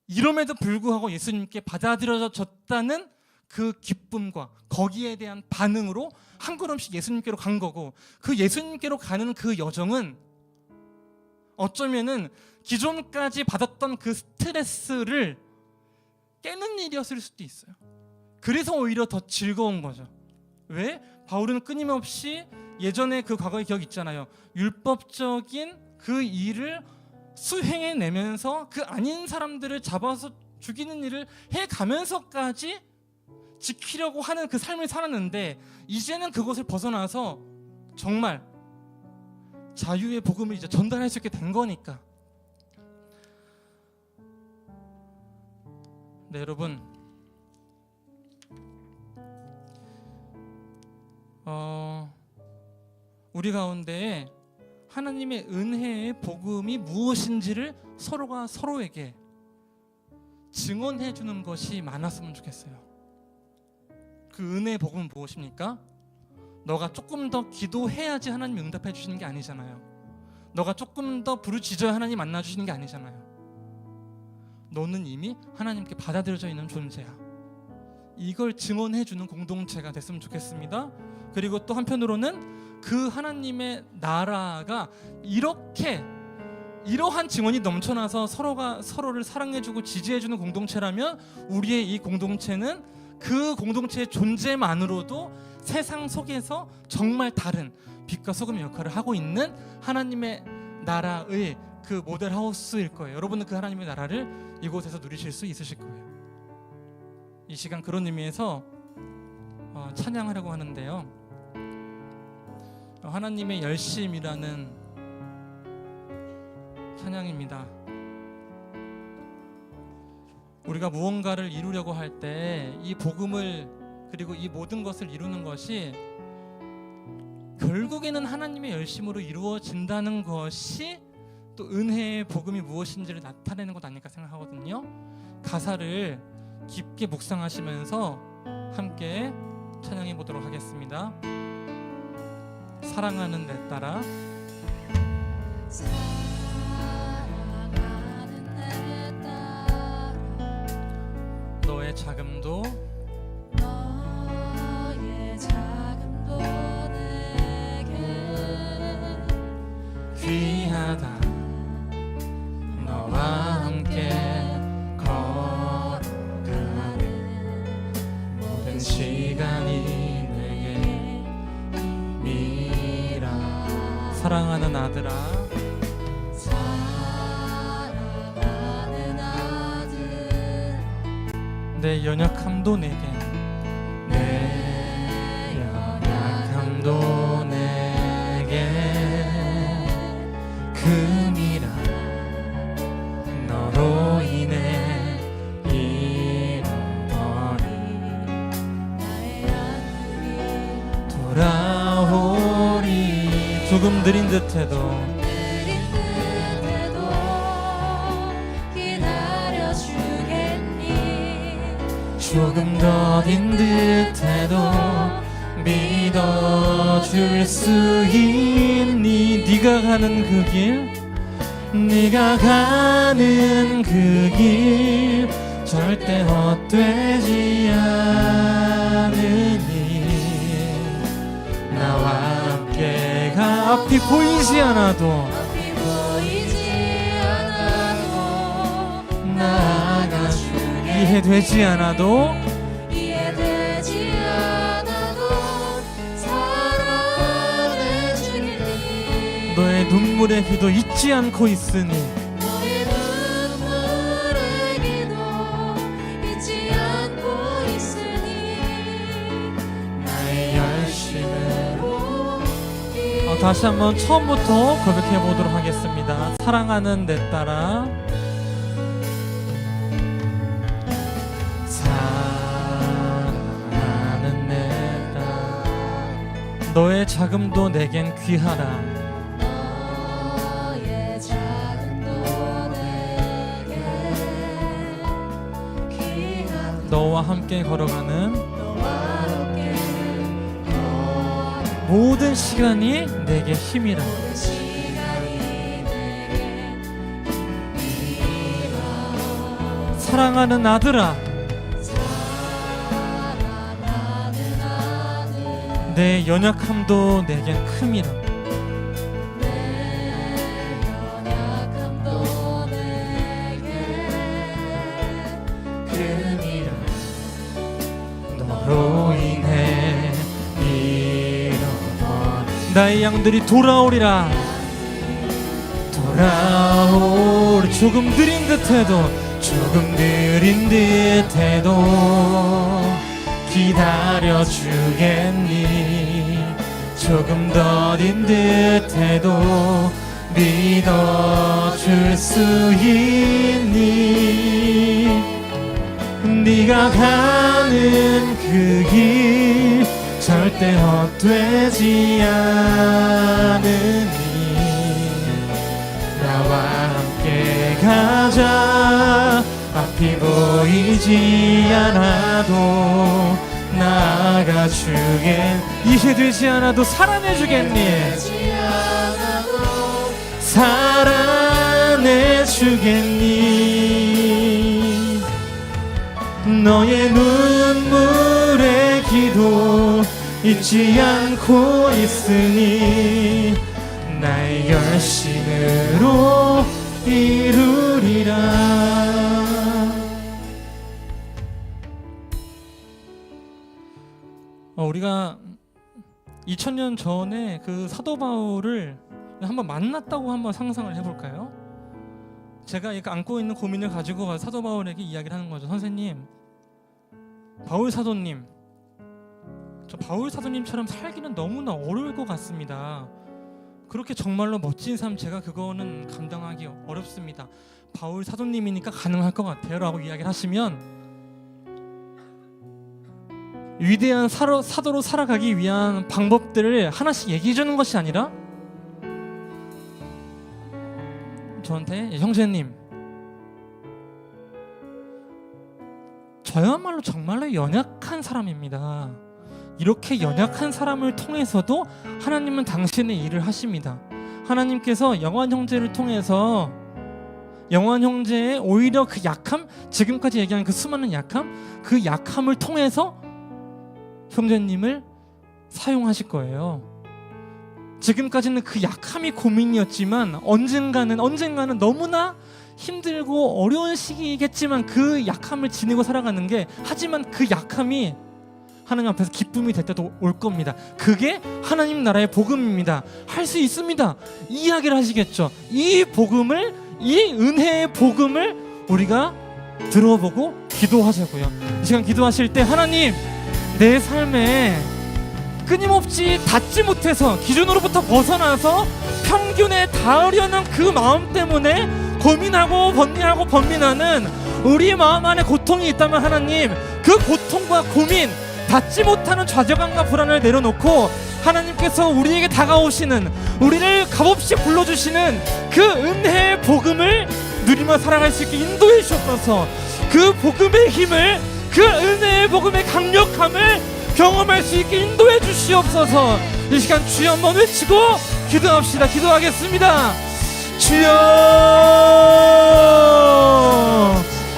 이름에도 불구하고 예수님께 받아들여졌다는 그 기쁨과 거기에 대한 반응으로 한 걸음씩 예수님께로 간 거고, 그 예수님께로 가는 그 여정은 어쩌면은 기존까지 받았던 그 스트레스를 깨는 일이었을 수도 있어요. 그래서 오히려 더 즐거운 거죠. 왜? 바울은 끊임없이 예전에 그 과거의 기억 있잖아요. 율법적인 그 일을 수행해내면서 그 아닌 사람들을 잡아서 죽이는 일을 해가면서까지 지키려고 하는 그 삶을 살았는데, 이제는 그것을 벗어나서 정말 자유의 복음을 이제 전달할 수 있게 된 거니까. 네, 여러분, 우리 가운데에 하나님의 은혜의 복음이 무엇인지를 서로가 서로에게 증언해 주는 것이 많았으면 좋겠어요. 그 은혜의 복음은 무엇입니까? 너가 조금 더 기도해야지 하나님이 응답해 주시는 게 아니잖아요. 너가 조금 더 부르짖어야 하나님 만나 주시는 게 아니잖아요. 너는 이미 하나님께 받아들여져 있는 존재야. 이걸 증언해 주는 공동체가 됐으면 좋겠습니다. 그리고 또 한편으로는 그 하나님의 나라가 이러한 증언이 넘쳐나서 서로가 서로를 사랑해주고 지지해주는 공동체라면, 우리의 이 공동체는 그 공동체의 존재만으로도 세상 속에서 정말 다른 빛과 소금의 역할을 하고 있는 하나님의 나라의 그 모델하우스일 거예요. 여러분은 그 하나님의 나라를 이곳에서 누리실 수 있으실 거예요. 이 시간 그런 의미에서 찬양하려고 하는데요. 하나님의 열심이라는 찬양입니다. 우리가 무언가를 이루려고 할 때 이 복음을, 그리고 이 모든 것을 이루는 것이 결국에는 하나님의 열심으로 이루어진다는 것이 또 은혜의 복음이 무엇인지를 나타내는 것 아닐까 생각하거든요. 가사를 깊게 묵상하시면서 함께 찬양해 보도록 하겠습니다. 사랑하는 내 딸아. 사랑하는 내 딸아, 너의 자금도 너의 자금도 내게 귀하다. 너와 함께 걸어가는 모든 시간이 내게 힘이라. 사랑하는 아들아, 사랑하는 아들, 내 연약함도 내겐 내 연약함도 내게 금이라. 너로 인해 잃어버린 나의 안음이 돌아오리. 조금 느린 듯해도 느린 듯해도 기다려주겠니. 조금 더딘 듯해도 믿어줄 수 있니. 네가 가는 그 길, 네가 가는 그 길 절대 헛되지 않으니. 나와 함께 가. 앞이 보이지 않아도 앞이 보이지 않아도 나아가주게. 이해되지 않아도 이해되지 않아도 사랑해주겠니. 너의 눈물의 기도 잊지 않고 있으니. 너의 눈물의 기도 잊지 않고 있으니 나의 열심으로. 열심으로 다시 한번 처음부터 고백해 보도록 하겠습니다. 사랑하는 내 딸아, 사랑하는 내 딸, 너의 자금도 내겐 귀하라. 너의 자금도 내게 귀한 너와 함께 걸어가는 너와 함께 모든 시간이 내게 힘이라. 걸어가는 시간이 내게 힘이라. 사랑하는 아들아, 사랑하는 아들, 내 연약함도 내겐 큼이라. 내 연약함도 내게 금이라. 너로 인해 잃어버린 나의 양들이 돌아오리라. 돌아오리. 조금 느린 듯해도 조금 느린 듯해도 기다려주겠니. 조금 더딘 듯해도 믿어줄 수 있니. 네가 가는 그 길 절대 헛되지 않으니. 나와 함께 가자. 앞이 보이지 않아도 나아가주겠. 이해되지 않아도 사랑해주겠니. 되지 않아도 사랑해주겠니. 너의 눈물의 기도 잊지 않고 있으니 나의 열심으로 이루리라. 우리가 2000년 전에 그 사도 바울을 한번 만났다고 한번 상상을 해볼까요? 제가 안고 있는 고민을 가지고 사도 바울에게 이야기를 하는 거죠. 선생님, 바울 사도님, 저 바울 사도님처럼 살기는 너무나 어려울 것 같습니다. 그렇게 정말로 멋진 삶, 제가 그거는 감당하기 어렵습니다. 바울 사도님이니까 가능할 것 같아요 라고 이야기를 하시면, 위대한 사도로 살아가기 위한 방법들을 하나씩 얘기해 주는 것이 아니라 저한테, 형제님, 저야말로 정말로 연약한 사람입니다. 이렇게 연약한 사람을 통해서도 하나님은 당신의 일을 하십니다. 하나님께서 영환 형제를 통해서 영환 형제의 오히려 그 약함, 지금까지 얘기한 그 수많은 약함, 그 약함을 통해서 형제님을 사용하실 거예요. 지금까지는 그 약함이 고민이었지만 언젠가는 너무나 힘들고 어려운 시기겠지만 그 약함을 지니고 살아가는 게, 하지만 그 약함이 하나님 앞에서 기쁨이 될 때도 올 겁니다. 그게 하나님 나라의 복음입니다. 할 수 있습니다. 이야기를 하시겠죠. 이 복음을, 이 은혜의 복음을 우리가 들어보고 기도하자고요. 이 시간 기도하실 때 하나님, 내 삶에 끊임없이 닿지 못해서 기준으로부터 벗어나서 평균에 닿으려는 그 마음 때문에 고민하고 번민하는 우리 마음 안에 고통이 있다면 하나님, 그 고통과 고민, 닿지 못하는 좌절감과 불안을 내려놓고 하나님께서 우리에게 다가오시는, 우리를 값없이 불러주시는 그 은혜의 복음을 누리며 살아갈 수 있게 인도해 주옵소서. 그 복음의 힘을, 그 은혜의 복음의 강력함을 경험할 수 있게 인도해 주시옵소서. 이 시간 주여 한번 외치고 기도합시다. 기도하겠습니다. 주여,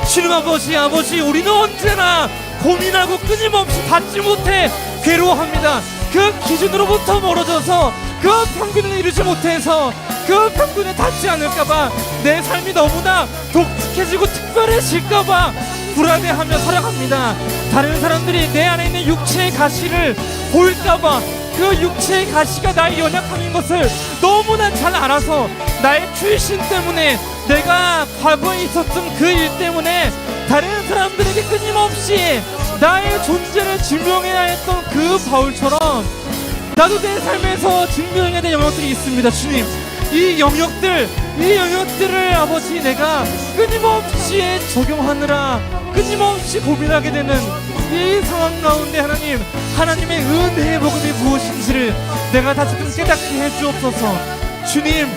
주님 아버지, 우리는 언제나 고민하고 끊임없이 닿지 못해 괴로워합니다. 그 기준으로부터 멀어져서 그 평균을 이루지 못해서 그 평균에 닿지 않을까봐, 내 삶이 너무나 독특해지고 특별해질까봐 불안해하며 살아갑니다. 다른 사람들이 내 안에 있는 육체의 가시를 보일까봐, 그 육체의 가시가 나의 연약함인 것을 너무나 잘 알아서 나의 출신 때문에, 내가 과거에 있었던 그 일 때문에 다른 사람들에게 끊임없이 나의 존재를 증명해야 했던 그 바울처럼 나도 내 삶에서 증명해야 될 영역들이 있습니다. 주님, 이 영역들을 아버지, 내가 끊임없이 적용하느라 끊임없이 고민하게 되는 이 상황 가운데 하나님, 하나님의 은혜의 복음이 무엇인지를 내가 다시금 깨닫게 해주옵소서. 주님,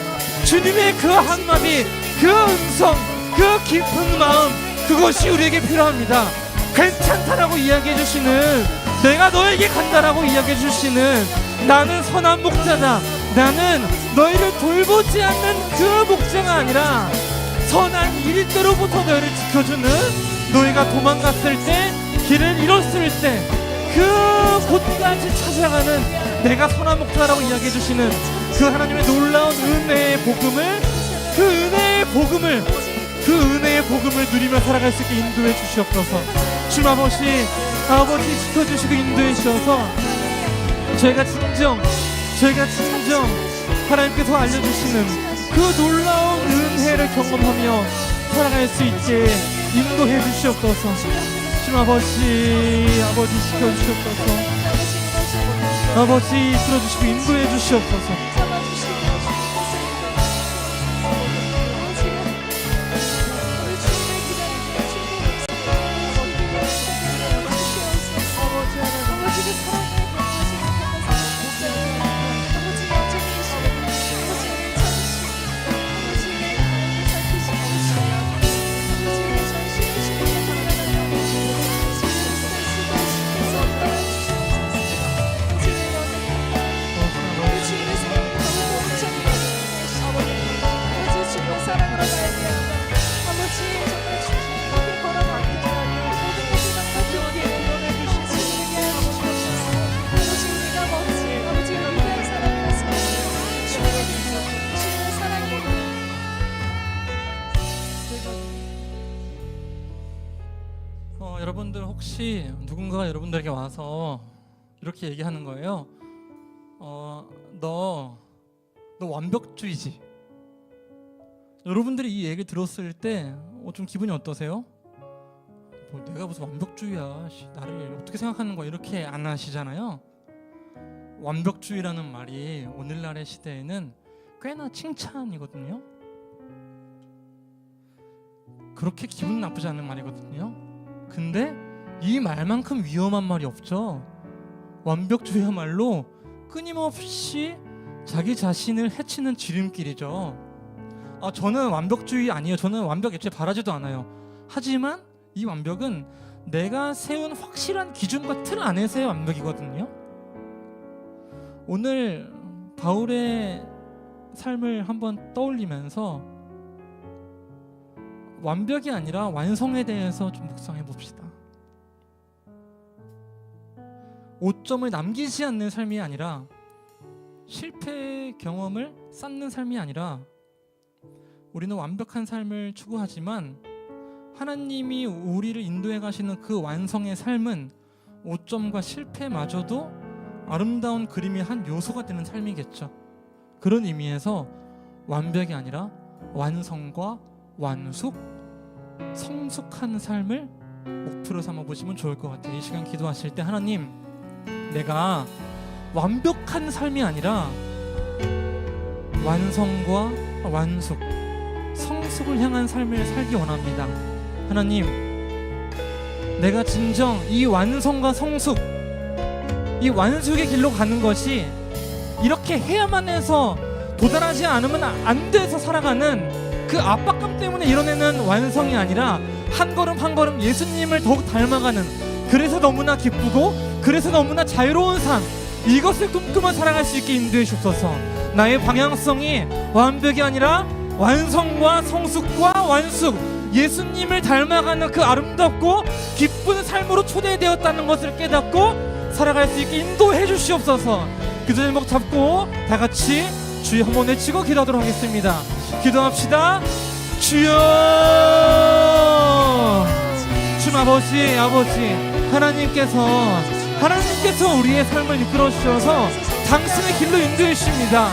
주님의 그 한마디, 그 음성, 그 깊은 마음, 그것이 우리에게 필요합니다. 괜찮다라고 이야기해 주시는, 내가 너에게 간다라고 이야기해 주시는, 나는 선한 목자다, 나는 너희를 돌보지 않는 그 목자가 아니라 선한 일대로부터 너희를 지켜주는, 너희가 도망갔을 때, 길을 잃었을 때 그 곳까지 찾아가는 내가 선한 목자라고 이야기해 주시는 그 하나님의 놀라운 은혜의 복음을, 그 은혜의 복음을 누리며 살아갈 수 있게 인도해 주시옵소서. 주님 아버지 지켜주시고 인도해 주셔서 저희가 진정 하나님께서 알려주시는 그 놀라운 은혜를 경험하며 살아갈 수 있게 인도해 주시옵소서. 주님 아버지 지켜주시옵소서. 아버지 이끌어주시고 인도해 주시옵소서. 여러분들 혹시 누군가가 여러분들에게 와서 이렇게 얘기하는 거예요. 너 완벽주의지. 여러분들이 이 얘기 들었을 때 좀 기분이 어떠세요? 뭐 내가 무슨 완벽주의야, 나를 어떻게 생각하는 거야, 이렇게 안 하시잖아요. 완벽주의라는 말이 오늘날의 시대에는 꽤나 칭찬이거든요. 그렇게 기분 나쁘지 않은 말이거든요. 근데 이 말만큼 위험한 말이 없죠. 완벽주의야말로 끊임없이 자기 자신을 해치는 지름길이죠. 저는 완벽주의 아니에요. 저는 완벽 애초에 바라지도 않아요. 하지만 이 완벽은 내가 세운 확실한 기준과 틀 안에서의 완벽이거든요. 오늘 바울의 삶을 한번 떠올리면서 완벽이 아니라 완성에 대해서 좀 묵상해 봅시다. 5점을 남기지 않는 삶이 아니라 실패 경험을 쌓는 삶이 아니라 우리는 완벽한 삶을 추구하지만 하나님이 우리를 인도해 가시는 그 완성의 삶은 5점과 실패마저도 아름다운 그림의 한 요소가 되는 삶이겠죠. 그런 의미에서 완벽이 아니라 완성과 완숙, 성숙한 삶을 목표로 삼아 보시면 좋을 것 같아요. 이 시간 기도하실 때 하나님, 내가 완벽한 삶이 아니라 완성과 완숙, 성숙을 향한 삶을 살기 원합니다. 하나님, 내가 진정 이 완성과 성숙, 이 완숙의 길로 가는 것이 이렇게 해야만 해서 도달하지 않으면 안 돼서 살아가는 그 압박감 때문에 이뤄내는 완성이 아니라 한 걸음 한 걸음 예수님을 더욱 닮아가는, 그래서 너무나 기쁘고 그래서 너무나 자유로운 삶, 이것을 꿈꾸며 살아갈 수 있게 인도해 주옵소서. 나의 방향성이 완벽이 아니라 완성과 성숙과 완숙, 예수님을 닮아가는 그 아름답고 기쁜 삶으로 초대되었다는 것을 깨닫고 살아갈 수 있게 인도해 주시옵소서. 그 제목 잡고 다 같이 주여 한번 외치고 기도하도록 하겠습니다. 기도합시다. 주여, 주 아버지, 하나님께서 우리의 삶을 이끌어 주셔서 당신의 길로 인도해 주십니다.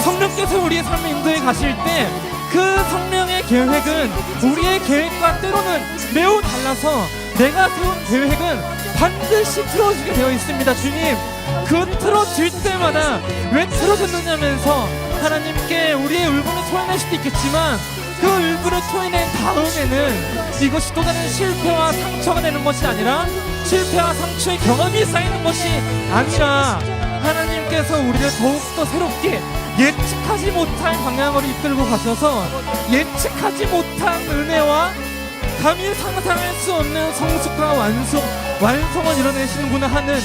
성령께서 우리의 삶을 인도해 가실 때 그 성령의 계획은 우리의 계획과 때로는 매우 달라서 내가 세운 계획은 반드시 틀어지게 되어 있습니다. 주님, 그 틀어질 때마다 왜 틀어졌느냐면서 하나님께 우리의 울분을 토해낼 수도 있겠지만 그 울분을 토해낸 다음에는 이것이 또 다른 실패와 상처가 되는 것이 아니라 실패와 상처의 경험이 쌓이는 것이 아니라 하나님께서 우리를 더욱더 새롭게 예측하지 못한 방향으로 이끌고 가셔서 예측하지 못한 은혜와 감히 상상할 수 없는 성숙과 완성을 이뤄내시는구나 하는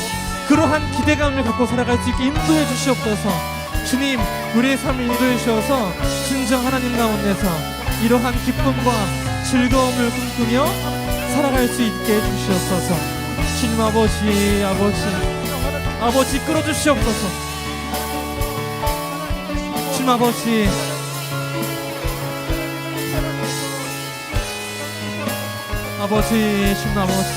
그러한 기대감을 갖고 살아갈 수 있게 인도해 주시옵소서. 주님, 우리의 삶을 인도해 주셔서 진정 하나님 가운데서 이러한 기쁨과 즐거움을 꿈꾸며 살아갈 수 있게 해주시옵소서. 주님 아버지 이끌어 주시옵소서. 주님 아버지, 주님 아버지,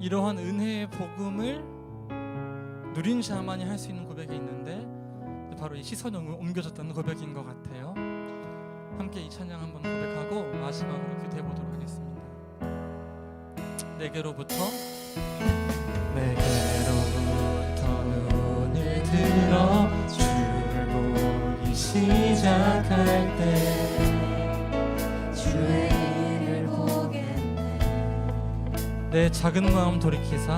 이러한 은혜의 복음을 누린 자만이 할 수 있는 고백이 있는데 바로 이 시선이 옮겨졌다는 고백인 것 같아요. 함께 이 찬양 한번 고백하고 마지막으로 기도해 보도록 하겠습니다. 내게로부터 눈을 들어 주를 보기 시작할 때 주의 일을 보겠네. 내 작은 마음 돌이키사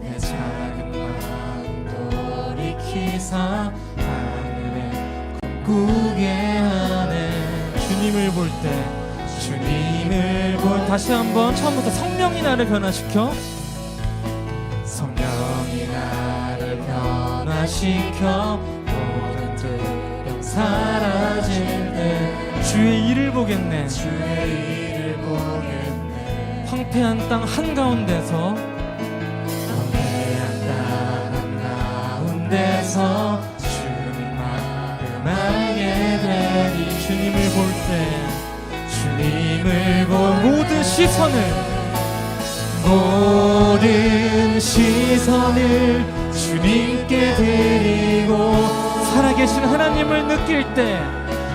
내 작은 마음 돌이키사 하늘에 꿈꾸게 하네. 주님을 볼 때 다시 한번 처음부터 성령이 나를 변화시켜 성령이 나를 변화시켜 변화시켜 모든 두려움 사라질 때 주의 일을 보겠네. 주의 일을 보겠네. 황폐한 땅 한가운데서 황폐한 땅 한가운데서 주님만 알게 되리. 주님을 볼 때 주님을 볼 모든 시선을 주님께 드리고 살아계신 하나님을 느낄 때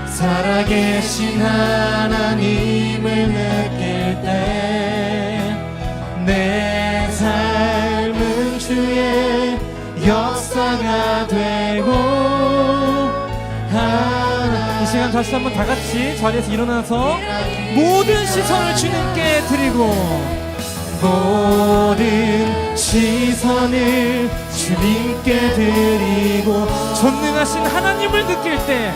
살아계신 하나님을 느낄 때 내 삶은 주의 역사가 되고 이 시간 다시 한번 다 같이 자리에서 일어나서 모든 시선을 주님께 드리고 모든 시선을 주님께 드리고 전능하신 하나님을 느낄 때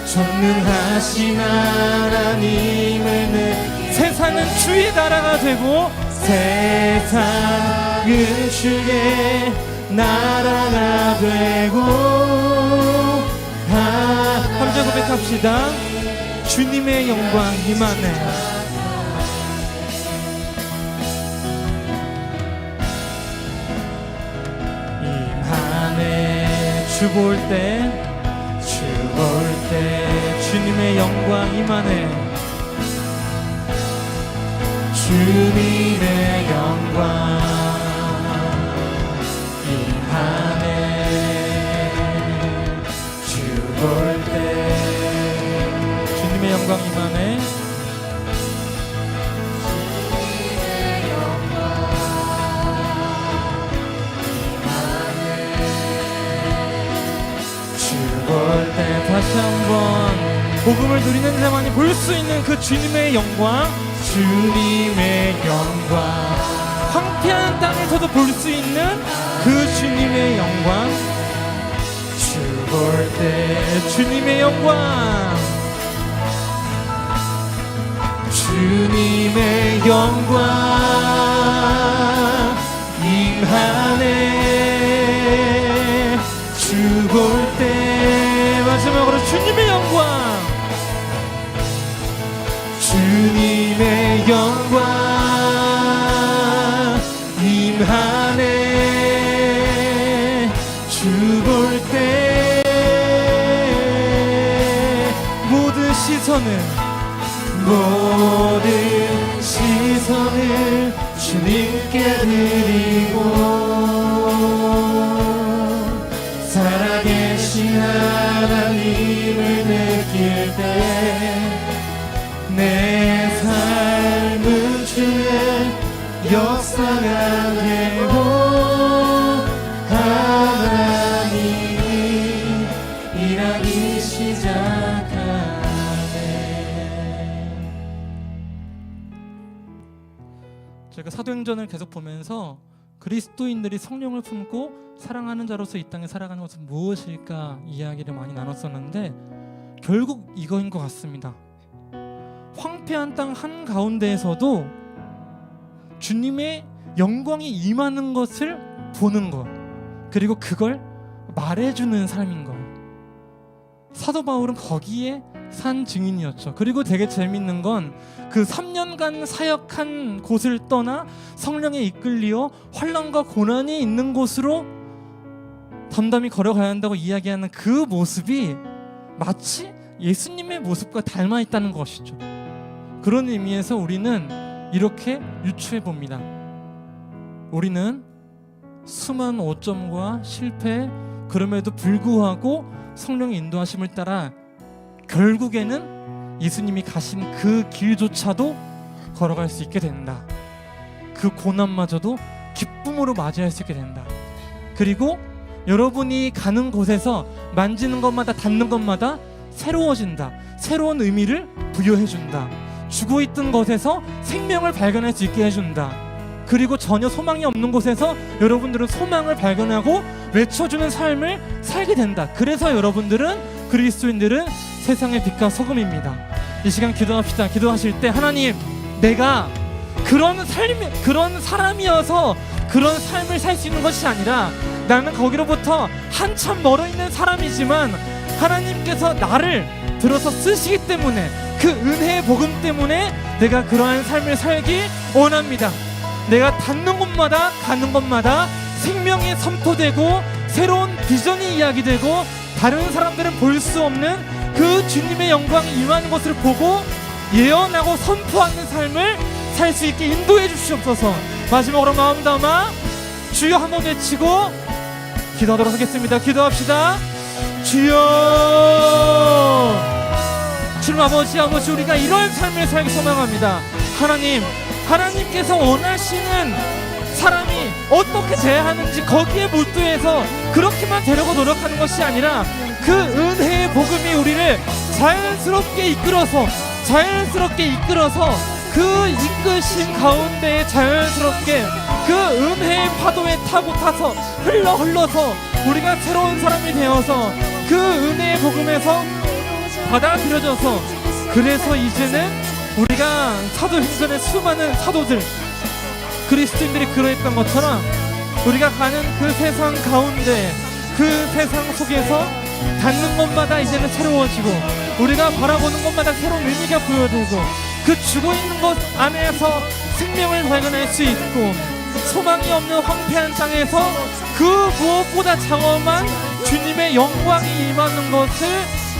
전능하신 하나님을 느끼 세상은 주의 나라가 되고 세상은 주의 나라가 되고 함께 고백합시다. 주님의 영광 임하네. 주 볼 때 주님의 영광 임하네. 주님의 영광 임하네. 주 볼 때 주님의 영광 임하네. 다시 한번 복음을 누리는 자만이 볼 수 있는 그 주님의 영광, 주님의 영광 황폐한 땅에서도 볼 수 있는 그 주님의 영광, 주 볼 때 주님의 영광, 주님의 영광 임하네. 주 볼 때 마지막으로 주님의 영광, 주님의 영광 임하네. 주 볼 때 모든 시선을 주님께 드리고 살아계신 하나님을 느낄 때 내 삶은 주의 역사가 되고 하나님이 일하기 시작하네. 제가 사도행전을 계속 보면서 그리스도인들이 성령을 품고 사랑하는 자로서 이 땅에 살아가는 것은 무엇일까 이야기를 많이 나눴었는데 결국 이거인 것 같습니다. 황폐한 땅 한가운데에서도 주님의 영광이 임하는 것을 보는 것, 그리고 그걸 말해주는 삶인 거예요. 사도 바울은 거기에 산 증인이었죠. 그리고 되게 재밌는 건 그 3년간 사역한 곳을 떠나 성령에 이끌리어 환난과 고난이 있는 곳으로 담담히 걸어가야 한다고 이야기하는 그 모습이 마치 예수님의 모습과 닮아 있다는 것이죠. 그런 의미에서 우리는 이렇게 유추해 봅니다. 우리는 수많은 오점과 실패, 그럼에도 불구하고 성령의 인도하심을 따라 결국에는 예수님이 가신 그 길조차도 걸어갈 수 있게 된다. 그 고난마저도 기쁨으로 맞이할 수 있게 된다. 그리고 여러분이 가는 곳에서 만지는 것마다 닿는 것마다 새로워진다. 새로운 의미를 부여해준다. 죽어있던 것에서 생명을 발견할 수 있게 해준다. 그리고 전혀 소망이 없는 곳에서 여러분들은 소망을 발견하고 외쳐주는 삶을 살게 된다. 그래서 여러분들은, 그리스도인들은 세상의 빛과 소금입니다. 이 시간 기도합시다. 기도하실 때 하나님, 내가 그런 사람이어서 그런 삶을 살 수 있는 것이 아니라 나는 거기로부터 한참 멀어 있는 사람이지만 하나님께서 나를 들어서 쓰시기 때문에 그 은혜의 복음 때문에 내가 그러한 삶을 살기 원합니다. 내가 닿는 곳마다 가는 곳마다 생명이 선포되고 새로운 비전이 이야기되고 다른 사람들은 볼 수 없는 그 주님의 영광이 임하는 것을 보고 예언하고 선포하는 삶을 살 수 있게 인도해 주시옵소서. 마지막으로 마음 담아 주여 한번 외치고 기도하도록 하겠습니다. 기도합시다. 주여, 주님 아버지, 우리가 이런 삶을 살기 소망합니다. 하나님께서 원하시는 사람이 어떻게 돼야 하는지 거기에 몰두해서 그렇게만 되려고 노력하는 것이 아니라 그 은혜의 복음이 우리를 자연스럽게 이끌어서 그 이끄신 가운데 자연스럽게 그 은혜의 파도에 타서 흘러서 우리가 새로운 사람이 되어서 그 은혜의 복음에서 받아들여져서, 그래서 이제는 우리가 사도행전의 수많은 사도들, 그리스도인들이 그러했던 것처럼 우리가 가는 그 세상 가운데, 그 세상 속에서 닿는 것마다 이제는 새로워지고 우리가 바라보는 것마다 새로운 의미가 부여되고 그 죽어있는 것 안에서 생명을 발견할 수 있고 소망이 없는 황폐한 땅에서 그 무엇보다 장엄한 주님의 영광이 임하는 것을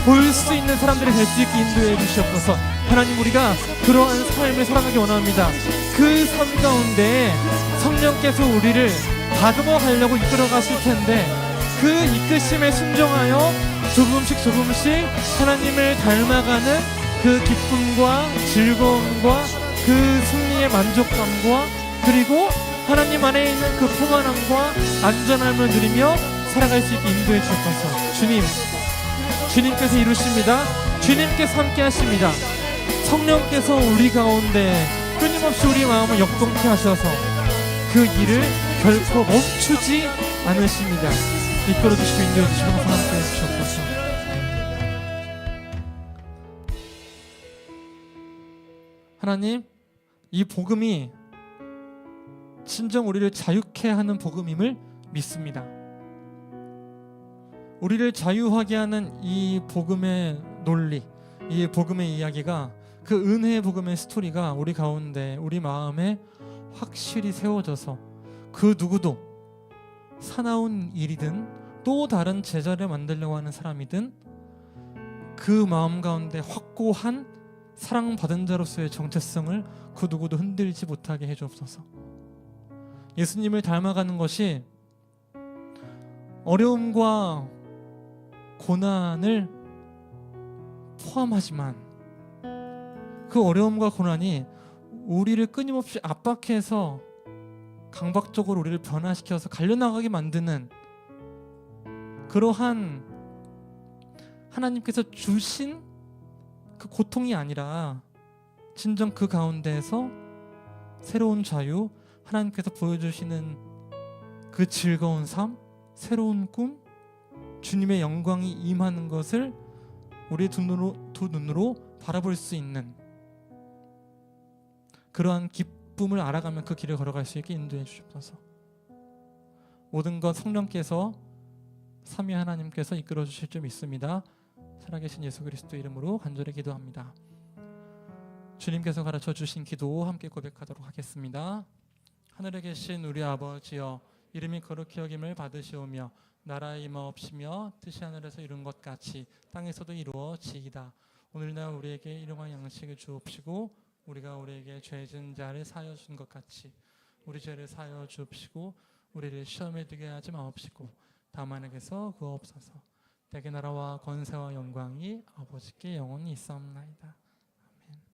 볼 수 있는 사람들이 될 수 있게 인도해 주시옵소서. 하나님, 우리가 그러한 삶을 살아가기 원합니다. 그 삶 가운데 성령께서 우리를 다듬어 가려고 이끌어 가실 텐데 그 이끄심에 순종하여 조금씩 하나님을 닮아가는 그 기쁨과 즐거움과 그 승리의 만족감과 그리고 하나님 안에 있는 그 평안함과 안전함을 누리며 살아갈 수 있게 인도해 주옵소서. 주님께서 이루십니다. 주님께서 함께 하십니다. 성령께서 우리 가운데 끊임없이 우리 마음을 역동케 하셔서 그 일을 결코 멈추지 않으십니다. 이끌어 주시고 인도해 주시고 항상 함께 해주시옵소서. 하나님, 이 복음이 진정 우리를 자유케 하는 복음임을 믿습니다. 우리를 자유하게 하는 이 복음의 논리, 이 복음의 이야기가, 그 은혜의 복음의 스토리가 우리 가운데, 우리 마음에 확실히 세워져서 그 누구도 사나운 일이든 또 다른 제자를 만들려고 하는 사람이든 그 마음 가운데 확고한 사랑받은 자로서의 정체성을 그 누구도 흔들지 못하게 해주옵소서. 예수님을 닮아가는 것이 어려움과 고난을 포함하지만 그 어려움과 고난이 우리를 끊임없이 압박해서 강박적으로 우리를 변화시켜서 갈려나가게 만드는 그러한 하나님께서 주신 그 고통이 아니라 진정 그 가운데에서 새로운 자유, 하나님께서 보여주시는 그 즐거운 삶, 새로운 꿈, 주님의 영광이 임하는 것을 우리의 두 눈으로 바라볼 수 있는 그러한 기쁨을 알아가면 그 길을 걸어갈 수 있게 인도해 주옵소서. 모든 것 성령께서, 삼위 하나님께서 이끌어 주실 줄 믿습니다. 살아계신 예수 그리스도 이름으로 간절히 기도합니다. 주님께서 가르쳐 주신 기도 함께 고백하도록 하겠습니다. 하늘에 계신 우리 아버지여, 이름이 거룩히 여김을 받으시오며 나라의 임하옵시며 뜻이 하늘에서 이룬 것 같이 땅에서도 이루어지이다. 오늘날 우리에게 일용할 양식을 주옵시고 우리가 우리에게 죄진 자를 사하여 준 것 같이 우리 죄를 사하여 주옵시고 우리를 시험에 들게 하지 마옵시고 다만 에게서 구하옵소서. 대개 나라와 권세와 영광이 아버지께 영원히 있사옵나이다.